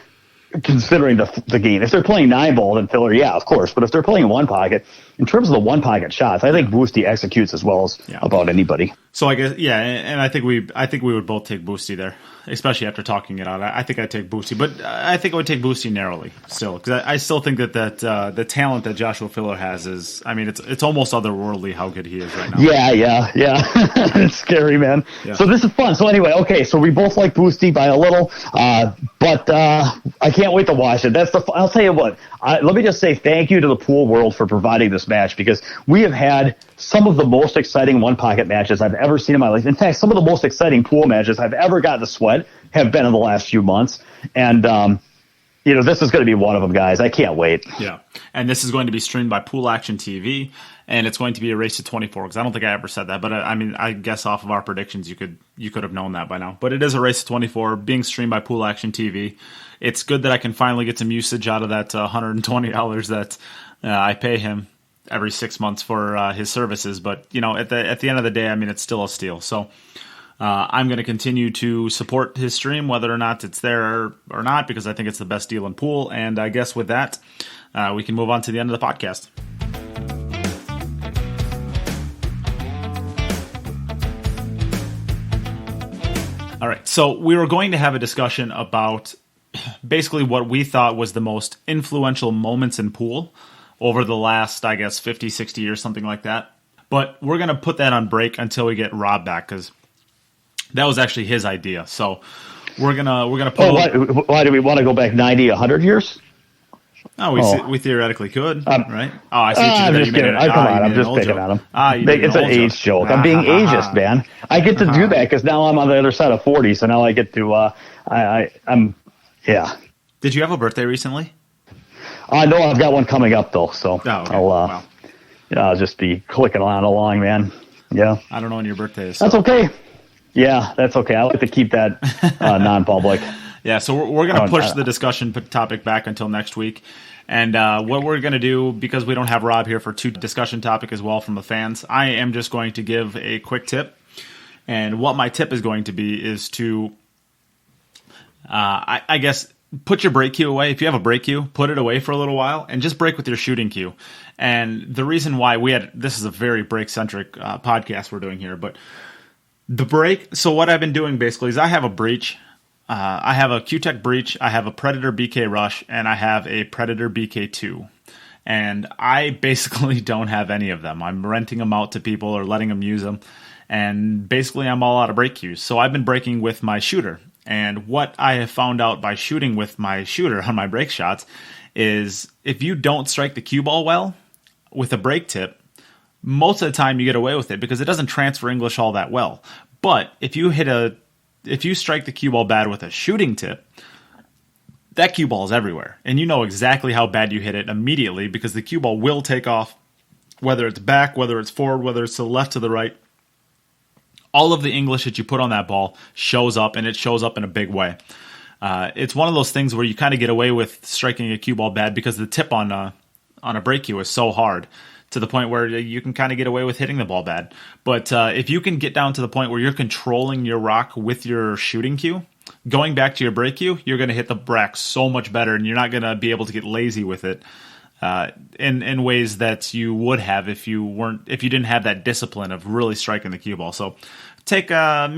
S2: considering the game. If they're playing 9-ball, then Filler, yeah, of course. But if they're playing one pocket, in terms of the one pocket shots, I think Boosty executes as well as about anybody.
S3: So I guess, yeah, and I think we would both take Boosty there, especially after talking it out. I think I'd take Boosty, but I think I would take Boosty narrowly still, because I still think that the talent that Joshua Filler has is, I mean, it's almost otherworldly how good he is right now.
S2: Yeah. It's scary, man.
S3: Yeah.
S2: So this is fun. So anyway, okay, so we both like Boosty by a little, but I can't wait to watch it. I'll tell you what. Let me just say thank you to the pool world for providing this match, because we have had some of the most exciting one-pocket matches I've ever seen in my life. In fact, some of the most exciting pool matches I've ever gotten to sweat have been in the last few months. And, this is going to be one of them, guys. I can't wait.
S3: Yeah. And this is going to be streamed by Pool Action TV, and it's going to be a race to 24, because I don't think I ever said that. But, I mean, I guess off of our predictions, you could have known that by now. But it is a race to 24 being streamed by Pool Action TV. It's good that I can finally get some usage out of that $120 that I pay him every 6 months for his services. But, at the end of the day, I mean, it's still a steal. So I'm going to continue to support his stream, whether or not it's there or not, because I think it's the best deal in pool. And I guess with that, we can move on to the end of the podcast. All right, so we were going to have a discussion about basically what we thought was the most influential moments in pool over the last, I guess, 50, 60 years, something like that. But we're going to put that on break until we get Rob back, because that was actually his idea. So we're gonna put.
S2: Why do we want to go back 90, 100 years?
S3: We theoretically could, right? Oh, I see what you
S2: I'm
S3: did.
S2: just kidding. Come on, I'm just picking on him. It's an age joke. I'm being ageist, man. I get to do that because now I'm on the other side of 40, so now I get to. I'm. Yeah.
S3: Did you have a birthday recently?
S2: No, I've got one coming up though, so
S3: okay.
S2: I'll just be clicking along, man. Yeah.
S3: I don't know when your birthday is. So.
S2: That's okay. Yeah, that's okay. I like to keep that non-public.
S3: Yeah, so we're going to push the discussion topic back until next week. And what we're going to do, because we don't have Rob here for two discussion topic as well from the fans, I am just going to give a quick tip. And what my tip is going to be is to, I guess, put your break cue away. If you have a break cue, put it away for a little while and just break with your shooting cue. And the reason why this is a very break-centric podcast we're doing here, but the break, so what I've been doing basically is I have a breach. I have a Q-Tech breach, I have a Predator BK Rush, and I have a Predator BK2. And I basically don't have any of them. I'm renting them out to people or letting them use them. And basically I'm all out of break cues. So I've been breaking with my shooter. And what I have found out by shooting with my shooter on my break shots is if you don't strike the cue ball well with a break tip, most of the time you get away with it because it doesn't transfer English all that well. But if you strike the cue ball bad with a shooting tip, that cue ball is everywhere. And you know exactly how bad you hit it immediately because the cue ball will take off, whether it's back, whether it's forward, whether it's to the left, to the right. All of the English that you put on that ball shows up, and it shows up in a big way. It's one of those things where you kind of get away with striking a cue ball bad because the tip on a break cue is so hard to the point where you can kind of get away with hitting the ball bad. But if you can get down to the point where you're controlling your rock with your shooting cue, going back to your break cue, you're going to hit the rack so much better, and you're not going to be able to get lazy with it in ways that you would have if you didn't have that discipline of really striking the cue ball. So take a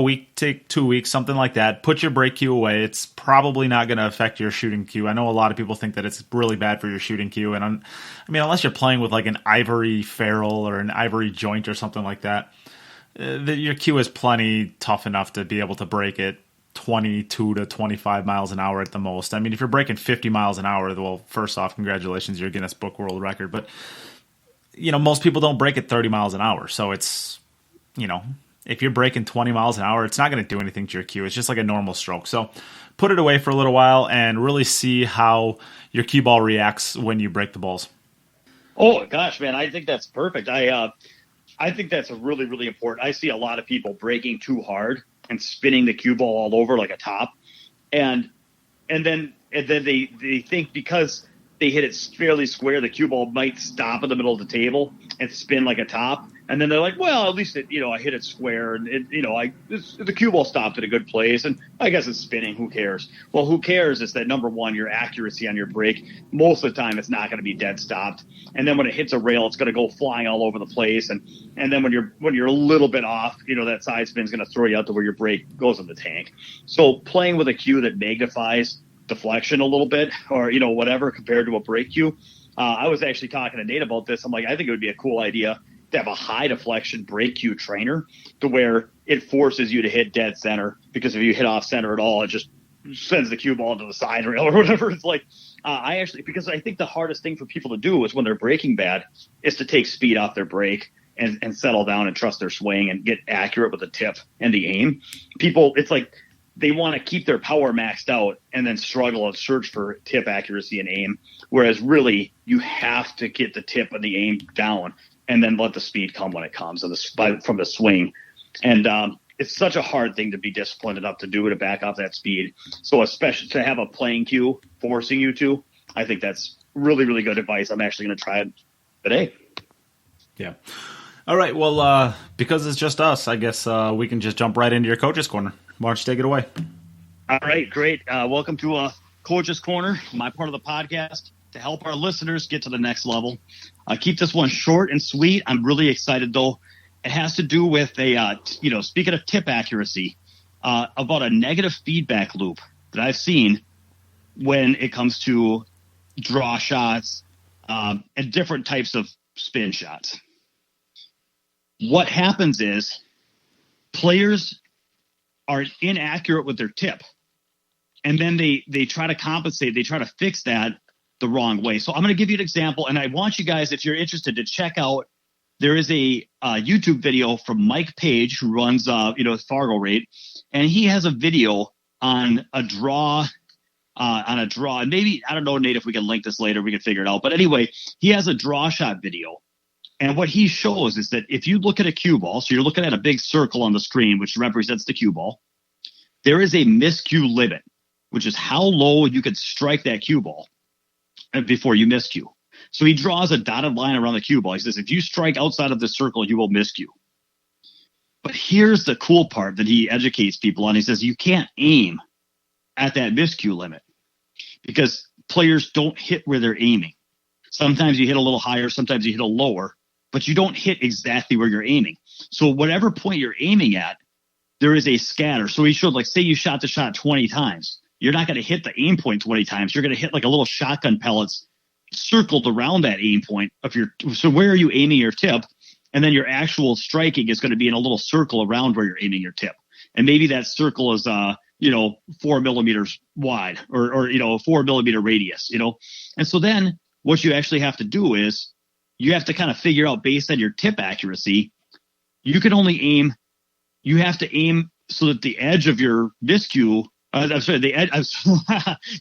S3: week, take 2 weeks, something like that. Put your break cue away. It's probably not going to affect your shooting cue. I know a lot of people think that it's really bad for your shooting cue, and I mean, unless you're playing with like an ivory ferrule or an ivory joint or something like that, your cue is plenty tough enough to be able to break it 22 to 25 miles an hour at the most. I mean, if you're breaking 50 miles an hour, well, first off, congratulations, you're Guinness Book World Record. But, most people don't break at 30 miles an hour. So it's, if you're breaking 20 miles an hour, it's not going to do anything to your cue. It's just like a normal stroke. So put it away for a little while and really see how your cue ball reacts when you break the balls.
S2: Oh, gosh, man, I think that's perfect. I think that's really, really important. I see a lot of people breaking too hard and spinning the cue ball all over like a top. And then they think because they hit it fairly square, the cue ball might stop in the middle of the table and spin like a top.
S4: And then they're like, well, at least I hit it square, and the cue ball stopped at a good place, and I guess it's spinning. Who cares? Well, who cares is that, number one, your accuracy on your break, most of the time it's not going to be dead stopped, and then when it hits a rail, it's going to go flying all over the place, and then when you're a little bit off, that side spin is going to throw you out to where your break goes in the tank. So playing with a cue that magnifies deflection a little bit, or whatever, compared to a break cue. I was actually talking to Nate about this. I'm like, I think it would be a cool idea to have a high deflection break cue trainer to where it forces you to hit dead center, because if you hit off center at all, it just sends the cue ball to the side rail or whatever. It's like, because I think the hardest thing for people to do is when they're breaking bad is to take speed off their break and settle down and trust their swing and get accurate with the tip and the aim. People, it's like they want to keep their power maxed out and then struggle and search for tip accuracy and aim. Whereas really you have to get the tip and the aim down and then let the speed come when it comes from the swing. And it's such a hard thing to be disciplined enough to do, to back off that speed. So especially to have a playing cue forcing you to, I think that's really, really good advice. I'm actually going to try it today.
S3: Yeah. All right. Well, because it's just us, I guess we can just jump right into your Coach's Corner. Why don't you take it away?
S4: All right. Great. Welcome to Coach's Corner, my part of the podcast, to help our listeners get to the next level. Keep this one short and sweet. I'm really excited, though. It has to do with speaking of tip accuracy, about a negative feedback loop that I've seen when it comes to draw shots and different types of spin shots. What happens is players are inaccurate with their tip, and then they try to compensate. They try to fix that the wrong way. So I'm going to give you an example, and I want you guys, if you're interested, to check out. There is a YouTube video from Mike Page, who runs Fargo Rate, and he has a video on a draw. And maybe, I don't know, Nate, if we can link this later, we can figure it out. But anyway, he has a draw shot video. And what he shows is that if you look at a cue ball, so you're looking at a big circle on the screen, which represents the cue ball, there is a miscue limit, which is how low you could strike that cue ball before you miscue. So he draws a dotted line around the cue ball. He says, if you strike outside of the circle, you will miscue. But here's the cool part that he educates people on. He says, you can't aim at that miscue limit because players don't hit where they're aiming. Sometimes you hit a little higher, sometimes you hit a lower, but you don't hit exactly where you're aiming. So whatever point you're aiming at, there is a scatter. So he showed, like, say you shot the shot 20 times. You're not going to hit the aim point 20 times. You're going to hit like a little shotgun pellets circled around that aim point of your. So where are you aiming your tip? And then your actual striking is going to be in a little circle around where you're aiming your tip. And maybe that circle is 4 millimeters wide or 4 millimeter radius, And so then what you actually have to do is you have to kind of figure out, based on your tip accuracy, you can only aim. You have to aim so that the edge of your miscue. The edge.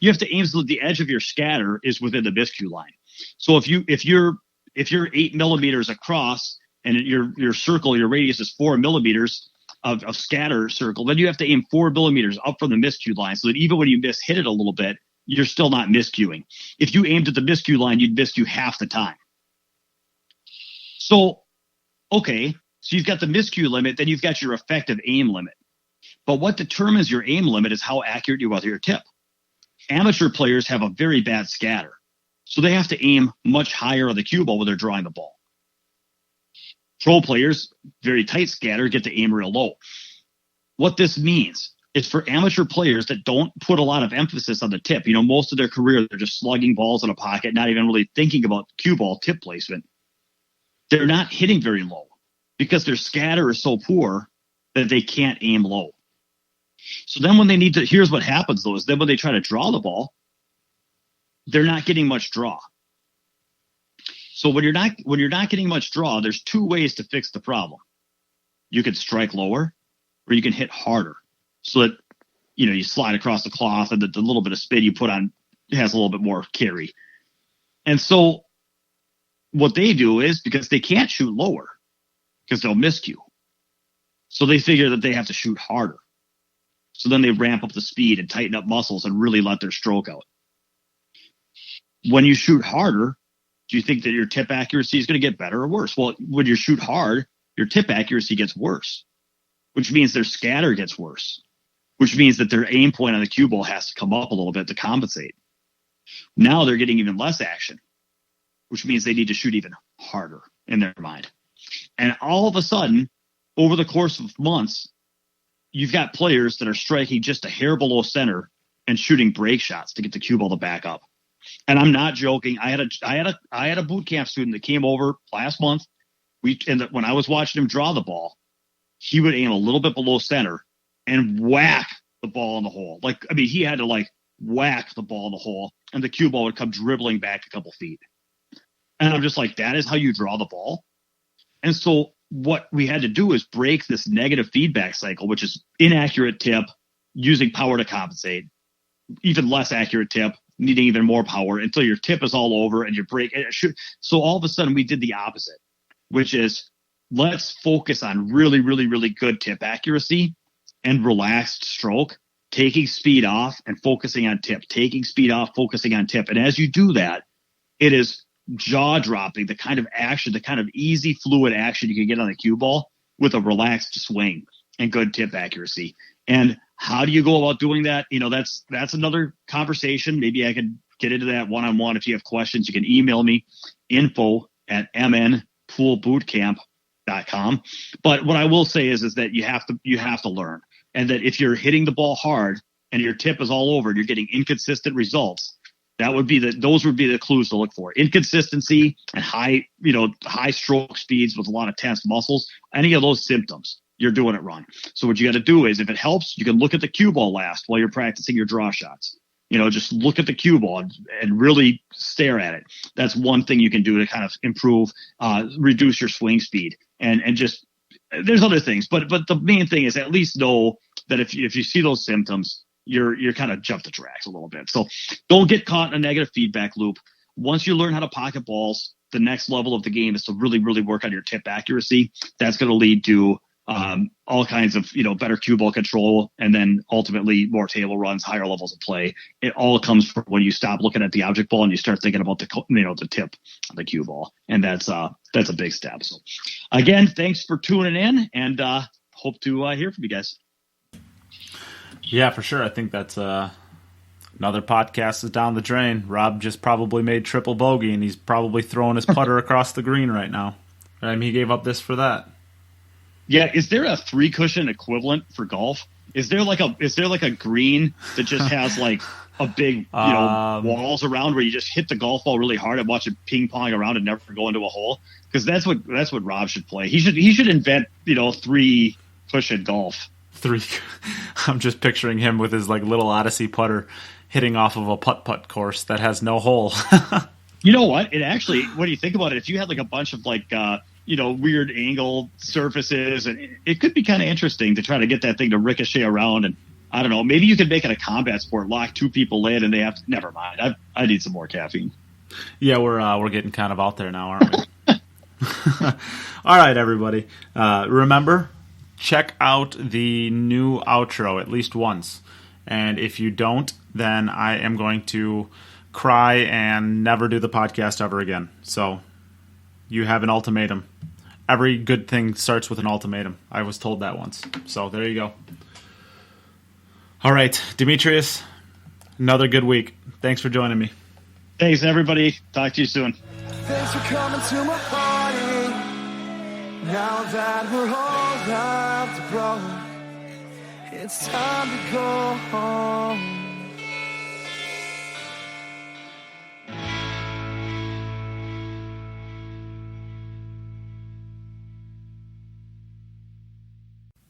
S4: You have to aim so that the edge of your scatter is within the miscue line. So if you're 8 millimeters across and your circle, your radius is 4 millimeters of scatter circle, then you have to aim 4 millimeters up from the miscue line, so that even when you hit it a little bit, you're still not miscuing. If you aimed at the miscue line, you'd miscue half the time. So, okay, so you've got the miscue limit, then you've got your effective aim limit. But what determines your aim limit is how accurate you are with your tip. Amateur players have a very bad scatter, so they have to aim much higher on the cue ball when they're drawing the ball. Pro players, very tight scatter, get to aim real low. What this means is for amateur players that don't put a lot of emphasis on the tip, most of their career, they're just slugging balls in a pocket, not even really thinking about cue ball tip placement. They're not hitting very low because their scatter is so poor that they can't aim low. So then when they need to, here's what happens though, is then when they try to draw the ball, they're not getting much draw. So when you're not getting much draw, there's two ways to fix the problem. You can strike lower, or you can hit harder, so that you slide across the cloth, and the little bit of spin you put on has a little bit more carry. And so what they do is, because they can't shoot lower because they'll miscue, so they figure that they have to shoot harder. So then they ramp up the speed and tighten up muscles and really let their stroke out. When you shoot harder, do you think that your tip accuracy is going to get better or worse? Well, when you shoot hard, your tip accuracy gets worse, which means their scatter gets worse, which means that their aim point on the cue ball has to come up a little bit to compensate. Now they're getting even less action, which means they need to shoot even harder in their mind. And all of a sudden, over the course of months, you've got players that are striking just a hair below center and shooting break shots to get the cue ball to back up. And I'm not joking. I had a boot camp student that came over last month. When I was watching him draw the ball, he would aim a little bit below center and whack the ball in the hole. He had to whack the ball in the hole, and the cue ball would come dribbling back a couple feet. And I'm just like, that is how you draw the ball. And so what we had to do is break this negative feedback cycle, which is inaccurate tip, using power to compensate, even less accurate tip, needing even more power until your tip is all over and you break it. So all of a sudden we did the opposite, which is let's focus on really, really, really good tip accuracy and relaxed stroke, taking speed off and focusing on tip, taking speed off, focusing on tip. And as you do that, it is jaw dropping, the kind of action, the kind of easy fluid action you can get on the cue ball with a relaxed swing and good tip accuracy. And how do you go about doing that? That's another conversation. Maybe I could get into that one-on-one. If you have questions, you can email me, info@mnpoolbootcamp.com. But what I will say is that you have to learn. And that if you're hitting the ball hard and your tip is all over and you're getting inconsistent results, those would be the clues to look for. Inconsistency and high stroke speeds with a lot of tense muscles, any of those symptoms, you're doing it wrong. So what you got to do is, if it helps, you can look at the cue ball last while you're practicing your draw shots. Just look at the cue ball and really stare at it. That's one thing you can do to kind of improve, reduce your swing speed, and just, there's other things, but the main thing is at least know that if you see those symptoms, you're kind of jump the tracks a little bit. So don't get caught in a negative feedback loop. Once you learn how to pocket balls, the next level of the game is to really, really work on your tip accuracy. That's going to lead to all kinds of, better cue ball control, and then ultimately more table runs, higher levels of play. It all comes from when you stop looking at the object ball and you start thinking about the tip of the cue ball. And that's a big step. So again, thanks for tuning in, and hope to hear from you guys.
S3: Yeah, for sure. I think that's another podcast is down the drain. Rob just probably made triple bogey, and he's probably throwing his putter across the green right now. He gave up this for that.
S4: Yeah, is there a 3-cushion equivalent for golf? Is there like a green that just has a big walls around where you just hit the golf ball really hard and watch it ping pong around and never go into a hole? Because that's what Rob should play. He should invent 3-cushion golf.
S3: I'm just picturing him with his little Odyssey putter hitting off of a putt-putt course that has no hole.
S4: You know what? It actually, when you think about it, if you had a bunch of weird angle surfaces, and it could be kind of interesting to try to get that thing to ricochet around. And I don't know, maybe you could make it a combat sport, lock 2 people in, and they have to, never mind. I need some more caffeine.
S3: Yeah, we're getting kind of out there now, aren't we? All right, everybody. Remember, check out the new outro at least once. And if you don't, then I am going to cry and never do the podcast ever again. So you have an ultimatum. Every good thing starts with an ultimatum. I was told that once. So there you go. All right, Demetrius, another good week. Thanks for joining me.
S4: Thanks, everybody. Talk to you soon.
S5: Thanks for coming to my party. Now that we're all out to broke, it's time to go home.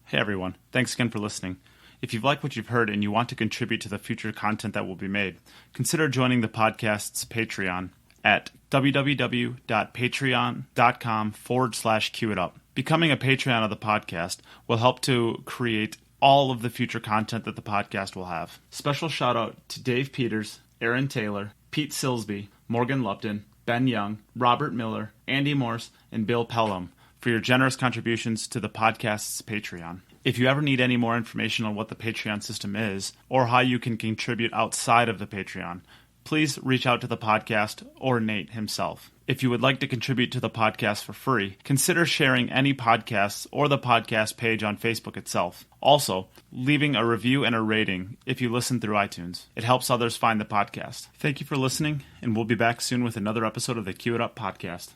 S3: Hey everyone, thanks again for listening. If you've liked what you've heard and you want to contribute to the future content that will be made, consider joining the podcast's Patreon at www.patreon.com/QItUp. Becoming a Patreon of the podcast will help to create all of the future content that the podcast will have. Special shout out to Dave Peters, Aaron Taylor, Pete Silsby, Morgan Lupton, Ben Young, Robert Miller, Andy Morse, and Bill Pelham for your generous contributions to the podcast's Patreon. If you ever need any more information on what the Patreon system is, or how you can contribute outside of the Patreon, please reach out to the podcast or Nate himself. If you would like to contribute to the podcast for free, consider sharing any podcasts or the podcast page on Facebook itself. Also, leaving a review and a rating if you listen through iTunes. It helps others find the podcast. Thank you for listening, and we'll be back soon with another episode of the Cue It Up podcast.